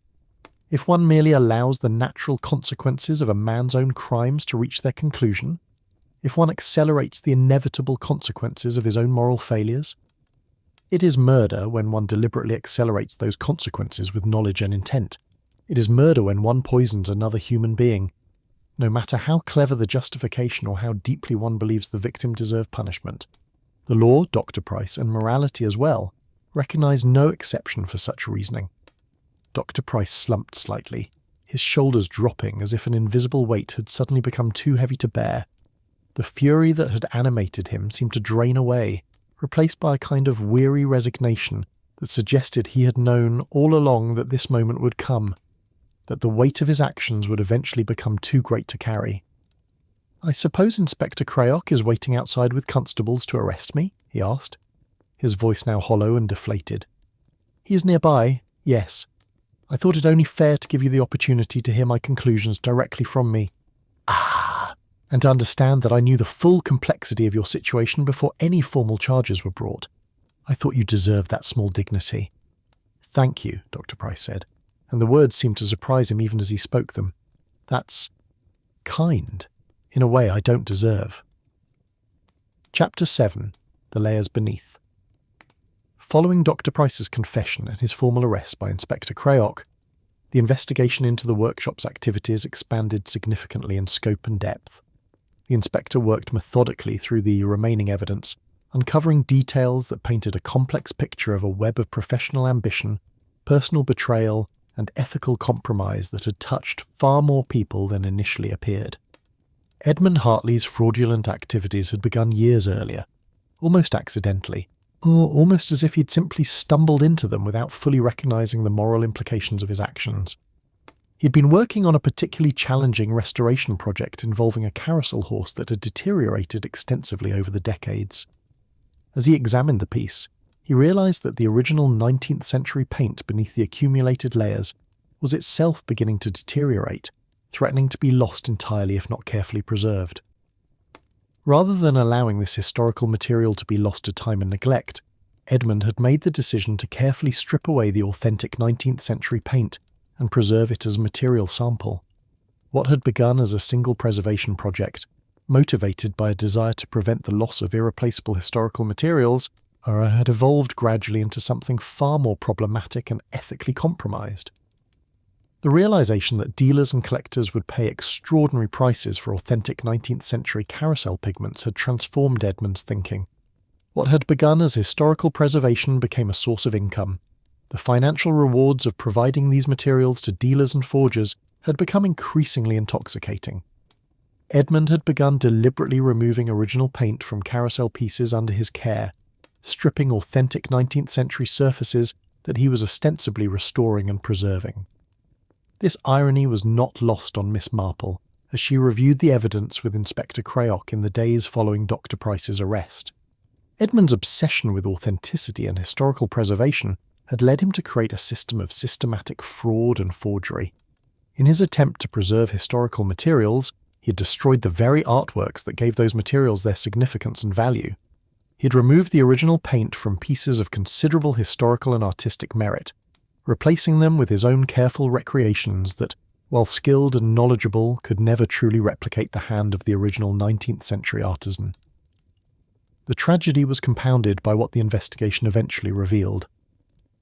"If one merely allows the natural consequences of a man's own crimes to reach their conclusion? If one accelerates the inevitable consequences of his own moral failures? It is murder when one deliberately accelerates those consequences with knowledge and intent. It is murder when one poisons another human being. No matter how clever the justification or how deeply one believes the victim deserved punishment. The law, Dr. Price, and morality as well, recognize no exception for such reasoning." Dr. Price slumped slightly, his shoulders dropping as if an invisible weight had suddenly become too heavy to bear. The fury that had animated him seemed to drain away, replaced by a kind of weary resignation that suggested he had known all along that this moment would come, that the weight of his actions would eventually become too great to carry. "I suppose Inspector Crayock is waiting outside with constables to arrest me?" he asked, his voice now hollow and deflated. "He is nearby, yes. I thought it only fair to give you the opportunity to hear my conclusions directly from me. And to understand that I knew the full complexity of your situation before any formal charges were brought. I thought you deserved that small dignity." "Thank you," Dr. Price said, and the words seemed to surprise him even as he spoke them. "That's kind, in a way I don't deserve." Chapter 7. The Layers Beneath. Following Dr. Price's confession and his formal arrest by Inspector Crayock, the investigation into the workshop's activities expanded significantly in scope and depth. The inspector worked methodically through the remaining evidence, uncovering details that painted a complex picture of a web of professional ambition, personal betrayal, and ethical compromise that had touched far more people than initially appeared. Edmund Hartley's fraudulent activities had begun years earlier, almost accidentally, or almost as if he'd simply stumbled into them without fully recognizing the moral implications of his actions. He'd been working on a particularly challenging restoration project involving a carousel horse that had deteriorated extensively over the decades. As he examined the piece, he realized that the original 19th century paint beneath the accumulated layers was itself beginning to deteriorate, threatening to be lost entirely if not carefully preserved. Rather than allowing this historical material to be lost to time and neglect, Edmund had made the decision to carefully strip away the authentic 19th century paint and preserve it as a material sample. What had begun as a single preservation project motivated by a desire to prevent the loss of irreplaceable historical materials, had evolved gradually into something far more problematic and ethically compromised. The realization that dealers and collectors would pay extraordinary prices for authentic 19th century carousel pigments had transformed Edmund's thinking. What had begun as historical preservation became a source of income. The financial rewards of providing these materials to dealers and forgers had become increasingly intoxicating. Edmund had begun deliberately removing original paint from carousel pieces under his care, stripping authentic 19th century surfaces that he was ostensibly restoring and preserving. This irony was not lost on Miss Marple as she reviewed the evidence with Inspector Crayock in the days following Dr. Price's arrest. Edmund's obsession with authenticity and historical preservation had led him to create a system of systematic fraud and forgery. In his attempt to preserve historical materials, he had destroyed the very artworks that gave those materials their significance and value. He had removed the original paint from pieces of considerable historical and artistic merit, replacing them with his own careful recreations that, while skilled and knowledgeable, could never truly replicate the hand of the original 19th century artisan. The tragedy was compounded by what the investigation eventually revealed.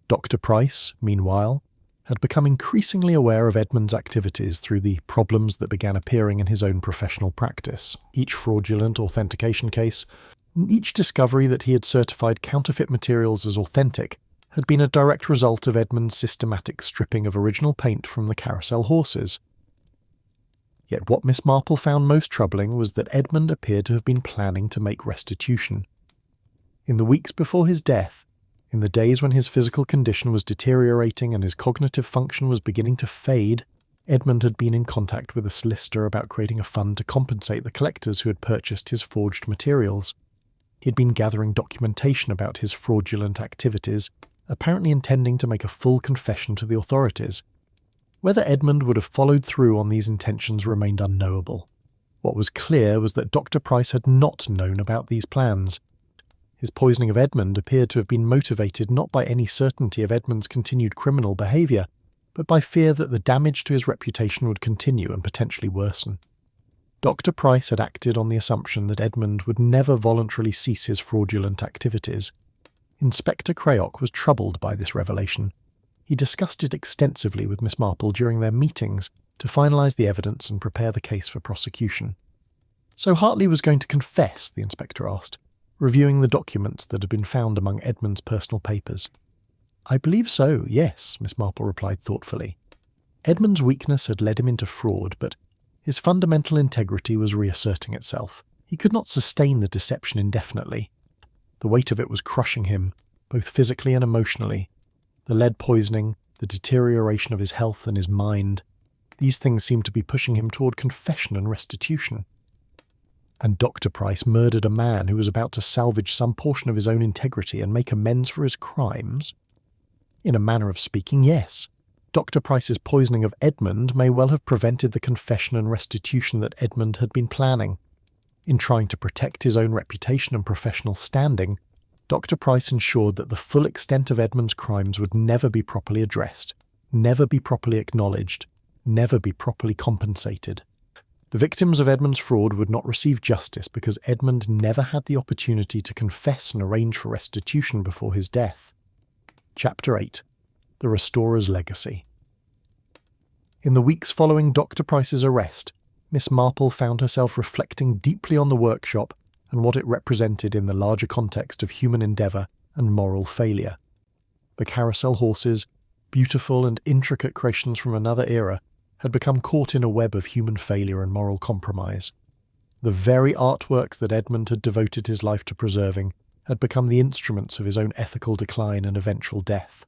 Dr. Price, meanwhile, had become increasingly aware of Edmund's activities through the problems that began appearing in his own professional practice. Each fraudulent authentication case, each discovery that he had certified counterfeit materials as authentic, had been a direct result of Edmund's systematic stripping of original paint from the carousel horses. Yet what Miss Marple found most troubling was that Edmund appeared to have been planning to make restitution. In the weeks before his death, in the days when his physical condition was deteriorating and his cognitive function was beginning to fade, Edmund had been in contact with a solicitor about creating a fund to compensate the collectors who had purchased his forged materials. He had been gathering documentation about his fraudulent activities, apparently intending to make a full confession to the authorities. Whether Edmund would have followed through on these intentions remained unknowable. What was clear was that Dr. Price had not known about these plans. His poisoning of Edmund appeared to have been motivated not by any certainty of Edmund's continued criminal behaviour, but by fear that the damage to his reputation would continue and potentially worsen. Dr. Price had acted on the assumption that Edmund would never voluntarily cease his fraudulent activities. Inspector Crayock was troubled by this revelation. He discussed it extensively with Miss Marple during their meetings to finalise the evidence and prepare the case for prosecution. So Hartley was going to confess, the inspector asked, reviewing the documents that had been found among Edmund's personal papers. I believe so, yes, Miss Marple replied thoughtfully. Edmund's weakness had led him into fraud, but his fundamental integrity was reasserting itself. He could not sustain the deception indefinitely. The weight of it was crushing him, both physically and emotionally. The lead poisoning, the deterioration of his health and his mind, these things seemed to be pushing him toward confession and restitution. And Dr. Price murdered a man who was about to salvage some portion of his own integrity and make amends for his crimes? In a manner of speaking, yes. Dr. Price's poisoning of Edmund may well have prevented the confession and restitution that Edmund had been planning. In trying to protect his own reputation and professional standing, Dr. Price ensured that the full extent of Edmund's crimes would never be properly addressed, never be properly acknowledged, never be properly compensated. The victims of Edmund's fraud would not receive justice because Edmund never had the opportunity to confess and arrange for restitution before his death. Chapter 8. The Restorer's Legacy. In the weeks following Dr. Price's arrest, Miss Marple found herself reflecting deeply on the workshop and what it represented in the larger context of human endeavour and moral failure. The carousel horses, beautiful and intricate creations from another era, had become caught in a web of human failure and moral compromise. The very artworks that Edmund had devoted his life to preserving had become the instruments of his own ethical decline and eventual death.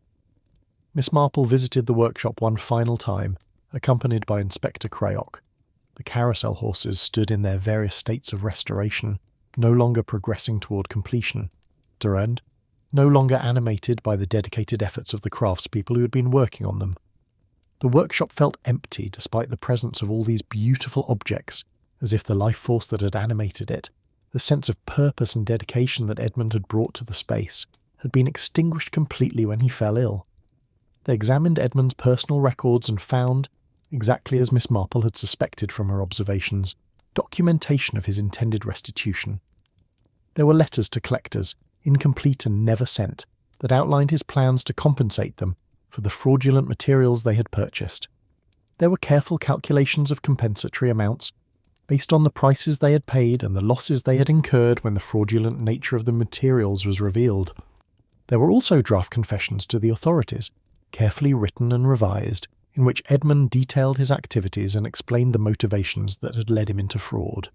Miss Marple visited the workshop one final time, accompanied by Inspector Crayock. The carousel horses stood in their various states of restoration, no longer progressing toward completion, and no longer animated by the dedicated efforts of the craftspeople who had been working on them. The workshop felt empty despite the presence of all these beautiful objects, as if the life force that had animated it, the sense of purpose and dedication that Edmund had brought to the space, had been extinguished completely when he fell ill. They examined Edmund's personal records and found, exactly as Miss Marple had suspected from her observations, documentation of his intended restitution. There were letters to collectors, incomplete and never sent, that outlined his plans to compensate them for the fraudulent materials they had purchased. There were careful calculations of compensatory amounts, based on the prices they had paid and the losses they had incurred when the fraudulent nature of the materials was revealed. There were also draft confessions to the authorities, carefully written and revised, in which Edmund detailed his activities and explained the motivations that had led him into fraud.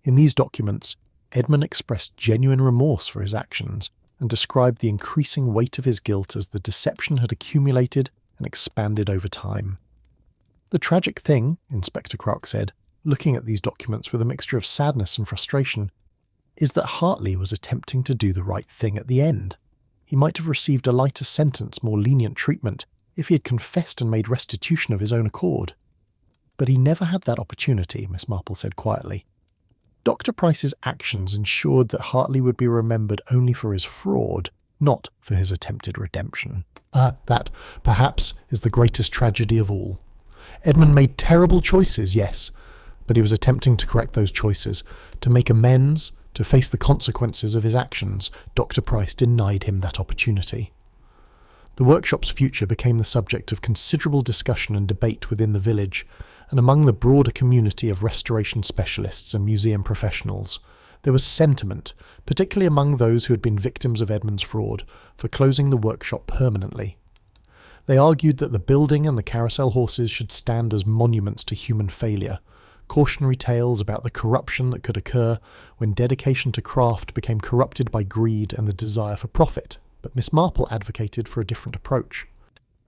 In these documents, Edmund expressed genuine remorse for his actions and described the increasing weight of his guilt as the deception had accumulated and expanded over time. "The tragic thing," Inspector Clark said, looking at these documents with a mixture of sadness and frustration, "is that Hartley was attempting to do the right thing at the end. He might have received a lighter sentence, more lenient treatment, if he had confessed and made restitution of his own accord. But he never had that opportunity," Miss Marple said quietly. "Dr. Price's actions ensured that Hartley would be remembered only for his fraud, not for his attempted redemption. That, perhaps, is the greatest tragedy of all. Edmund made terrible choices, yes, but he was attempting to correct those choices, to make amends, to face the consequences of his actions. Dr. Price denied him that opportunity." The workshop's future became the subject of considerable discussion and debate within the village, and among the broader community of restoration specialists and museum professionals. There was sentiment, particularly among those who had been victims of Edmund's fraud, for closing the workshop permanently. They argued that the building and the carousel horses should stand as monuments to human failure, cautionary tales about the corruption that could occur when dedication to craft became corrupted by greed and the desire for profit. But Miss Marple advocated for a different approach.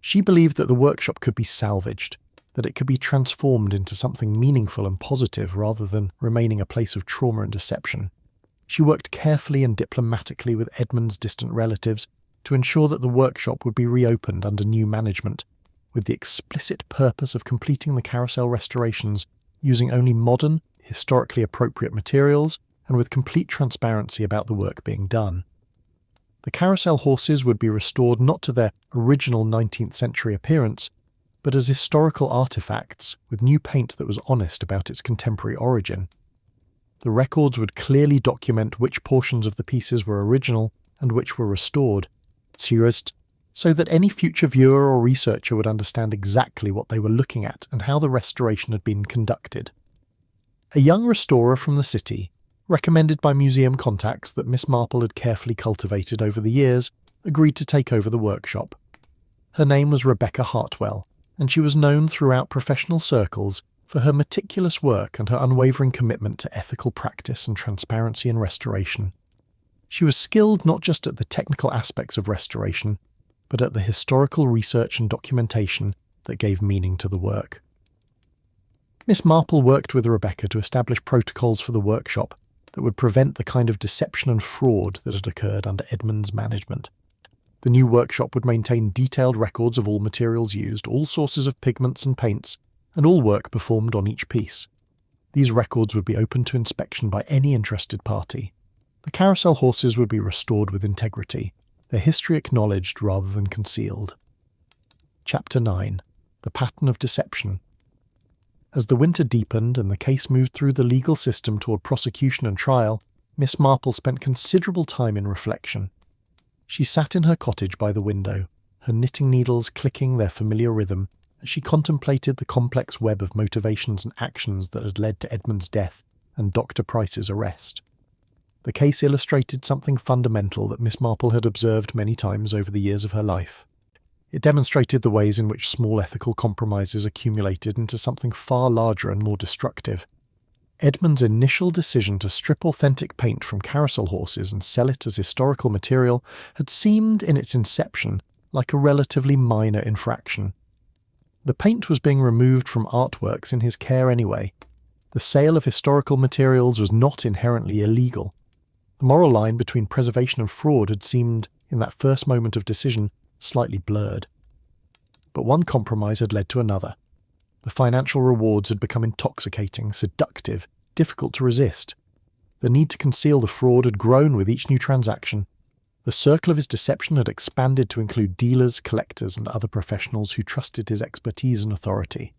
She believed that the workshop could be salvaged, that it could be transformed into something meaningful and positive rather than remaining a place of trauma and deception. She worked carefully and diplomatically with Edmund's distant relatives to ensure that the workshop would be reopened under new management, with the explicit purpose of completing the carousel restorations using only modern, historically appropriate materials and with complete transparency about the work being done. The carousel horses would be restored not to their original 19th century appearance, but as historical artifacts with new paint that was honest about its contemporary origin. The records would clearly document which portions of the pieces were original and which were restored, so that any future viewer or researcher would understand exactly what they were looking at and how the restoration had been conducted. A young restorer from the city, recommended by museum contacts that Miss Marple had carefully cultivated over the years, agreed to take over the workshop. Her name was Rebecca Hartwell, and she was known throughout professional circles for her meticulous work and her unwavering commitment to ethical practice and transparency in restoration. She was skilled not just at the technical aspects of restoration, but at the historical research and documentation that gave meaning to the work. Miss Marple worked with Rebecca to establish protocols for the workshop that would prevent the kind of deception and fraud that had occurred under Edmund's management. The new workshop would maintain detailed records of all materials used, all sources of pigments and paints, and all work performed on each piece. These records would be open to inspection by any interested party. The carousel horses would be restored with integrity, their history acknowledged rather than concealed. Chapter 9. The Pattern of Deception. As the winter deepened and the case moved through the legal system toward prosecution and trial, Miss Marple spent considerable time in reflection. She sat in her cottage by the window, her knitting needles clicking their familiar rhythm as she contemplated the complex web of motivations and actions that had led to Edmund's death and Dr. Price's arrest. The case illustrated something fundamental that Miss Marple had observed many times over the years of her life. It demonstrated the ways in which small ethical compromises accumulated into something far larger and more destructive. Edmund's initial decision to strip authentic paint from carousel horses and sell it as historical material had seemed, in its inception, like a relatively minor infraction. The paint was being removed from artworks in his care anyway. The sale of historical materials was not inherently illegal. The moral line between preservation and fraud had seemed, in that first moment of decision, slightly blurred. But one compromise had led to another. The financial rewards had become intoxicating, seductive, difficult to resist. The need to conceal the fraud had grown with each new transaction. The circle of his deception had expanded to include dealers, collectors, and other professionals who trusted his expertise and authority.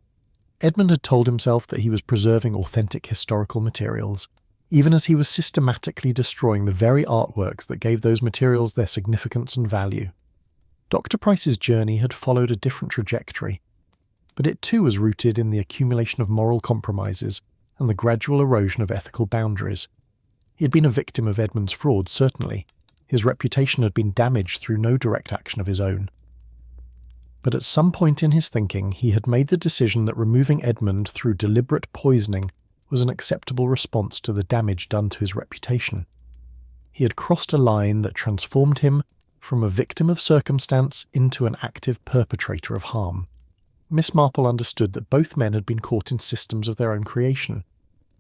Edmund had told himself that he was preserving authentic historical materials, even as he was systematically destroying the very artworks that gave those materials their significance and value. Dr. Price's journey had followed a different trajectory, but it too was rooted in the accumulation of moral compromises and the gradual erosion of ethical boundaries. He had been a victim of Edmund's fraud, certainly. His reputation had been damaged through no direct action of his own. But at some point in his thinking, he had made the decision that removing Edmund through deliberate poisoning was an acceptable response to the damage done to his reputation. He had crossed a line that transformed him from a victim of circumstance into an active perpetrator of harm. Miss Marple understood that both men had been caught in systems of their own creation.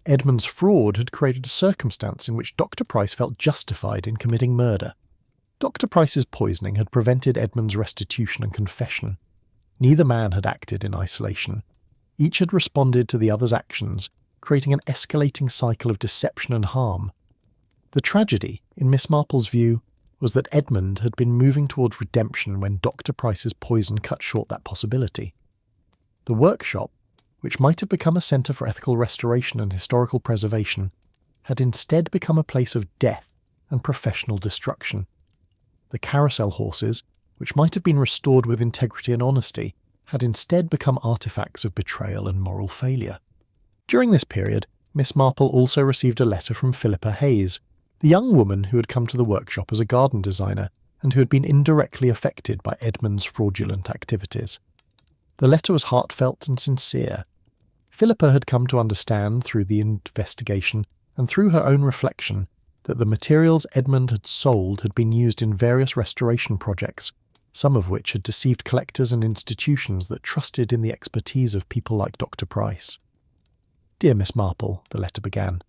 Edmund's fraud had created a circumstance in which Dr. Price felt justified in committing murder. Dr. Price's poisoning had prevented Edmund's restitution and confession. Neither man had acted in isolation. Each had responded to the other's actions, creating an escalating cycle of deception and harm. The tragedy, in Miss Marple's view, was that Edmund had been moving towards redemption when Dr. Price's poison cut short that possibility. The workshop, which might have become a centre for ethical restoration and historical preservation, had instead become a place of death and professional destruction. The Carousel horses, which might have been restored with integrity and honesty, had instead become artefacts of betrayal and moral failure. During this period, Miss Marple also received a letter from Philippa Hayes, the young woman who had come to the workshop as a garden designer and who had been indirectly affected by Edmund's fraudulent activities. The letter was heartfelt and sincere. Philippa had come to understand through the investigation and through her own reflection that the materials Edmund had sold had been used in various restoration projects, some of which had deceived collectors and institutions that trusted in the expertise of people like Dr. Price. "Dear Miss Marple," the letter began,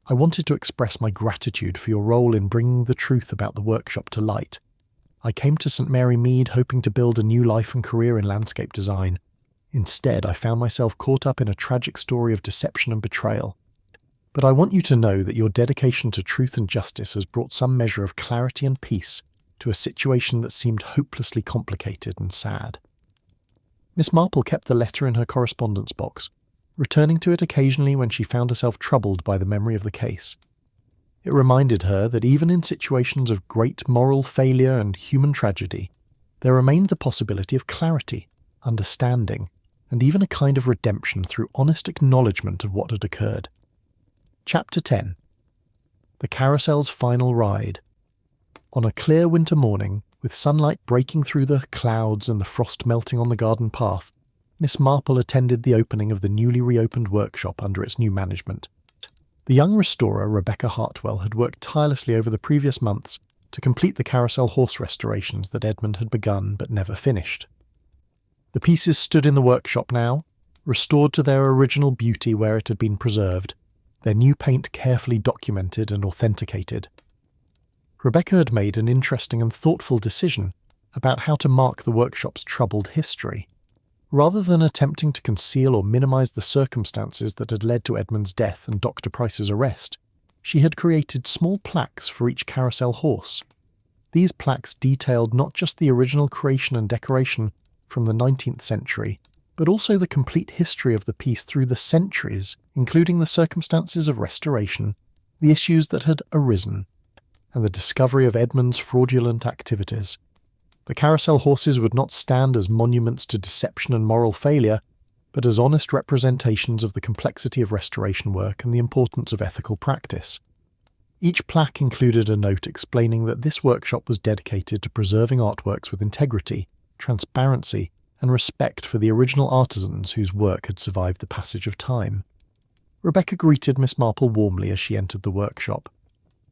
"I wanted to express my gratitude for your role in bringing the truth about the workshop to light. I came to St. Mary Mead hoping to build a new life and career in landscape design. Instead, I found myself caught up in a tragic story of deception and betrayal. But I want you to know that your dedication to truth and justice has brought some measure of clarity and peace to a situation that seemed hopelessly complicated and sad." Miss Marple kept the letter in her correspondence box, returning to it occasionally when she found herself troubled by the memory of the case. It reminded her that even in situations of great moral failure and human tragedy, there remained the possibility of clarity, understanding, and even a kind of redemption through honest acknowledgement of what had occurred. Chapter 10. The Carousel's Final Ride. On a clear winter morning, with sunlight breaking through the clouds and the frost melting on the garden path, Miss Marple attended the opening of the newly reopened workshop under its new management. The young restorer, Rebecca Hartwell, had worked tirelessly over the previous months to complete the Carousel horse restorations that Edmund had begun but never finished. The pieces stood in the workshop now, restored to their original beauty where it had been preserved, their new paint carefully documented and authenticated. Rebecca had made an interesting and thoughtful decision about how to mark the workshop's troubled history. Rather than attempting to conceal or minimise the circumstances that had led to Edmund's death and Dr. Price's arrest, she had created small plaques for each Carousel horse. These plaques detailed not just the original creation and decoration from the 19th century, but also the complete history of the piece through the centuries, including the circumstances of restoration, the issues that had arisen, and the discovery of Edmund's fraudulent activities. The Carousel horses would not stand as monuments to deception and moral failure, but as honest representations of the complexity of restoration work and the importance of ethical practice. Each plaque included a note explaining that this workshop was dedicated to preserving artworks with integrity, transparency, and respect for the original artisans whose work had survived the passage of time. Rebecca greeted Miss Marple warmly as she entered the workshop.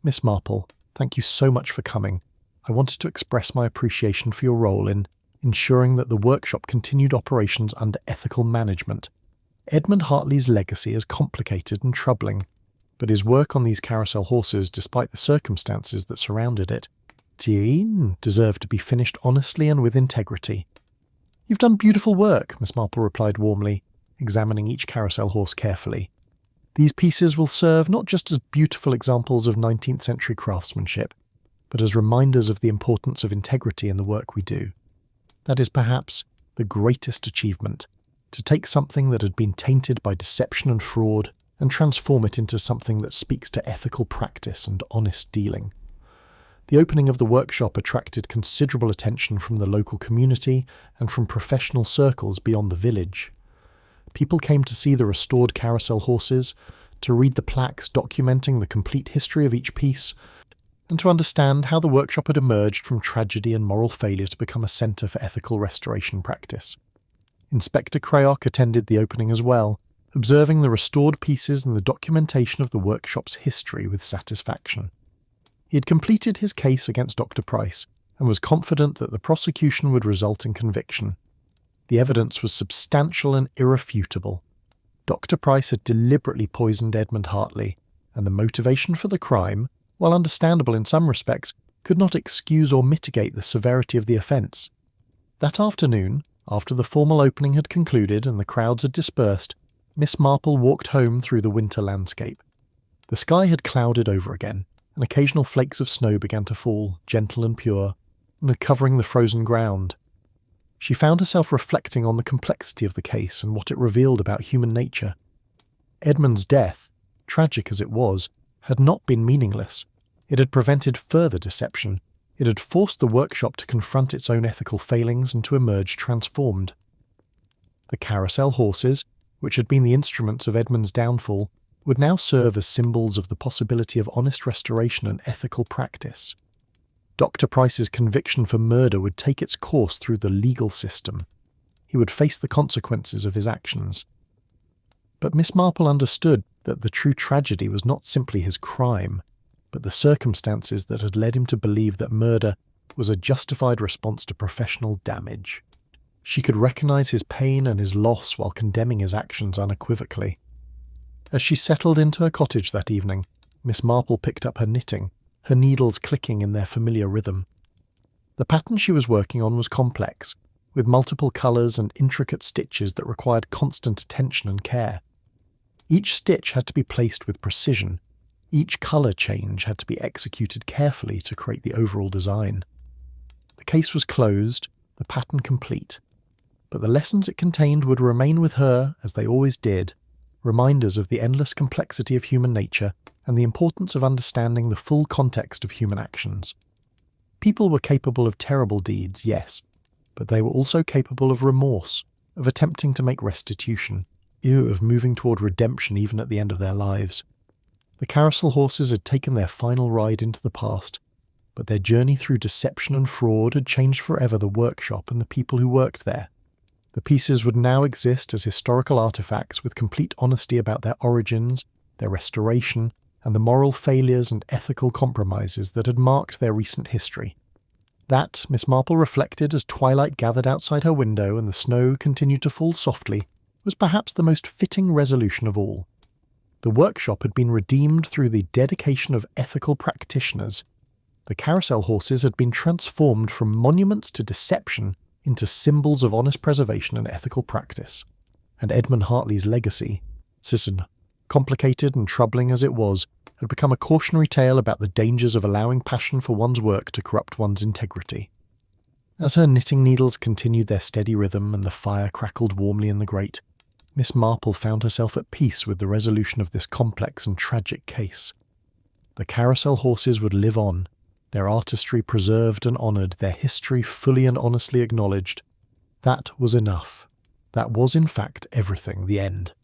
"Miss Marple, thank you so much for coming. I wanted to express my appreciation for your role in ensuring that the workshop continued operations under ethical management. Edmund Hartley's legacy is complicated and troubling, but his work on these Carousel horses, despite the circumstances that surrounded it, deserved to be finished honestly and with integrity." "You've done beautiful work," Miss Marple replied warmly, examining each Carousel horse carefully. "These pieces will serve not just as beautiful examples of 19th century craftsmanship, but as reminders of the importance of integrity in the work we do. That is perhaps the greatest achievement, to take something that had been tainted by deception and fraud and transform it into something that speaks to ethical practice and honest dealing. The opening of the workshop attracted considerable attention from the local community and from professional circles beyond the village. People came to see the restored carousel horses, to read the plaques documenting the complete history of each piece, and to understand how the workshop had emerged from tragedy and moral failure to become a centre for ethical restoration practice. Inspector Crayock attended the opening as well, observing the restored pieces and the documentation of the workshop's history with satisfaction. He had completed his case against Dr. Price and was confident that the prosecution would result in conviction. The evidence was substantial and irrefutable. Dr. Price had deliberately poisoned Edmund Hartley, and the motivation for the crime, while understandable in some respects, could not excuse or mitigate the severity of the offence. That afternoon, after the formal opening had concluded and the crowds had dispersed, Miss Marple walked home through the winter landscape. The sky had clouded over again, and occasional flakes of snow began to fall, gentle and pure, and covering the frozen ground. She found herself reflecting on the complexity of the case and what it revealed about human nature. Edmund's death, tragic as it was, had not been meaningless. It had prevented further deception. It had forced the workshop to confront its own ethical failings and to emerge transformed. The carousel horses, which had been the instruments of Edmund's downfall, would now serve as symbols of the possibility of honest restoration and ethical practice. Dr. Price's conviction for murder would take its course through the legal system. He would face the consequences of his actions. But Miss Marple understood that the true tragedy was not simply his crime, but the circumstances that had led him to believe that murder was a justified response to professional damage. She could recognize his pain and his loss while condemning his actions unequivocally. As she settled into her cottage that evening, Miss Marple picked up her knitting, her needles clicking in their familiar rhythm. The pattern she was working on was complex, with multiple colours and intricate stitches that required constant attention and care. Each stitch had to be placed with precision. Each colour change had to be executed carefully to create the overall design. The case was closed, the pattern complete, but the lessons it contained would remain with her, as they always did, reminders of the endless complexity of human nature and the importance of understanding the full context of human actions. People were capable of terrible deeds, yes, but they were also capable of remorse, of attempting to make restitution, of moving toward redemption even at the end of their lives. The carousel horses had taken their final ride into the past, but their journey through deception and fraud had changed forever the workshop and the people who worked there. The pieces would now exist as historical artifacts with complete honesty about their origins, their restoration, and the moral failures and ethical compromises that had marked their recent history. That, Miss Marple reflected as twilight gathered outside her window and the snow continued to fall softly, was perhaps the most fitting resolution of all. The workshop had been redeemed through the dedication of ethical practitioners. The carousel horses had been transformed from monuments to deception into symbols of honest preservation and ethical practice. And Edmund Hartley's legacy, complicated and troubling as it was, had become a cautionary tale about the dangers of allowing passion for one's work to corrupt one's integrity. As her knitting needles continued their steady rhythm and the fire crackled warmly in the grate, Miss Marple found herself at peace with the resolution of this complex and tragic case. The carousel horses would live on, their artistry preserved and honoured, their history fully and honestly acknowledged. That was enough. That was in fact everything, the end.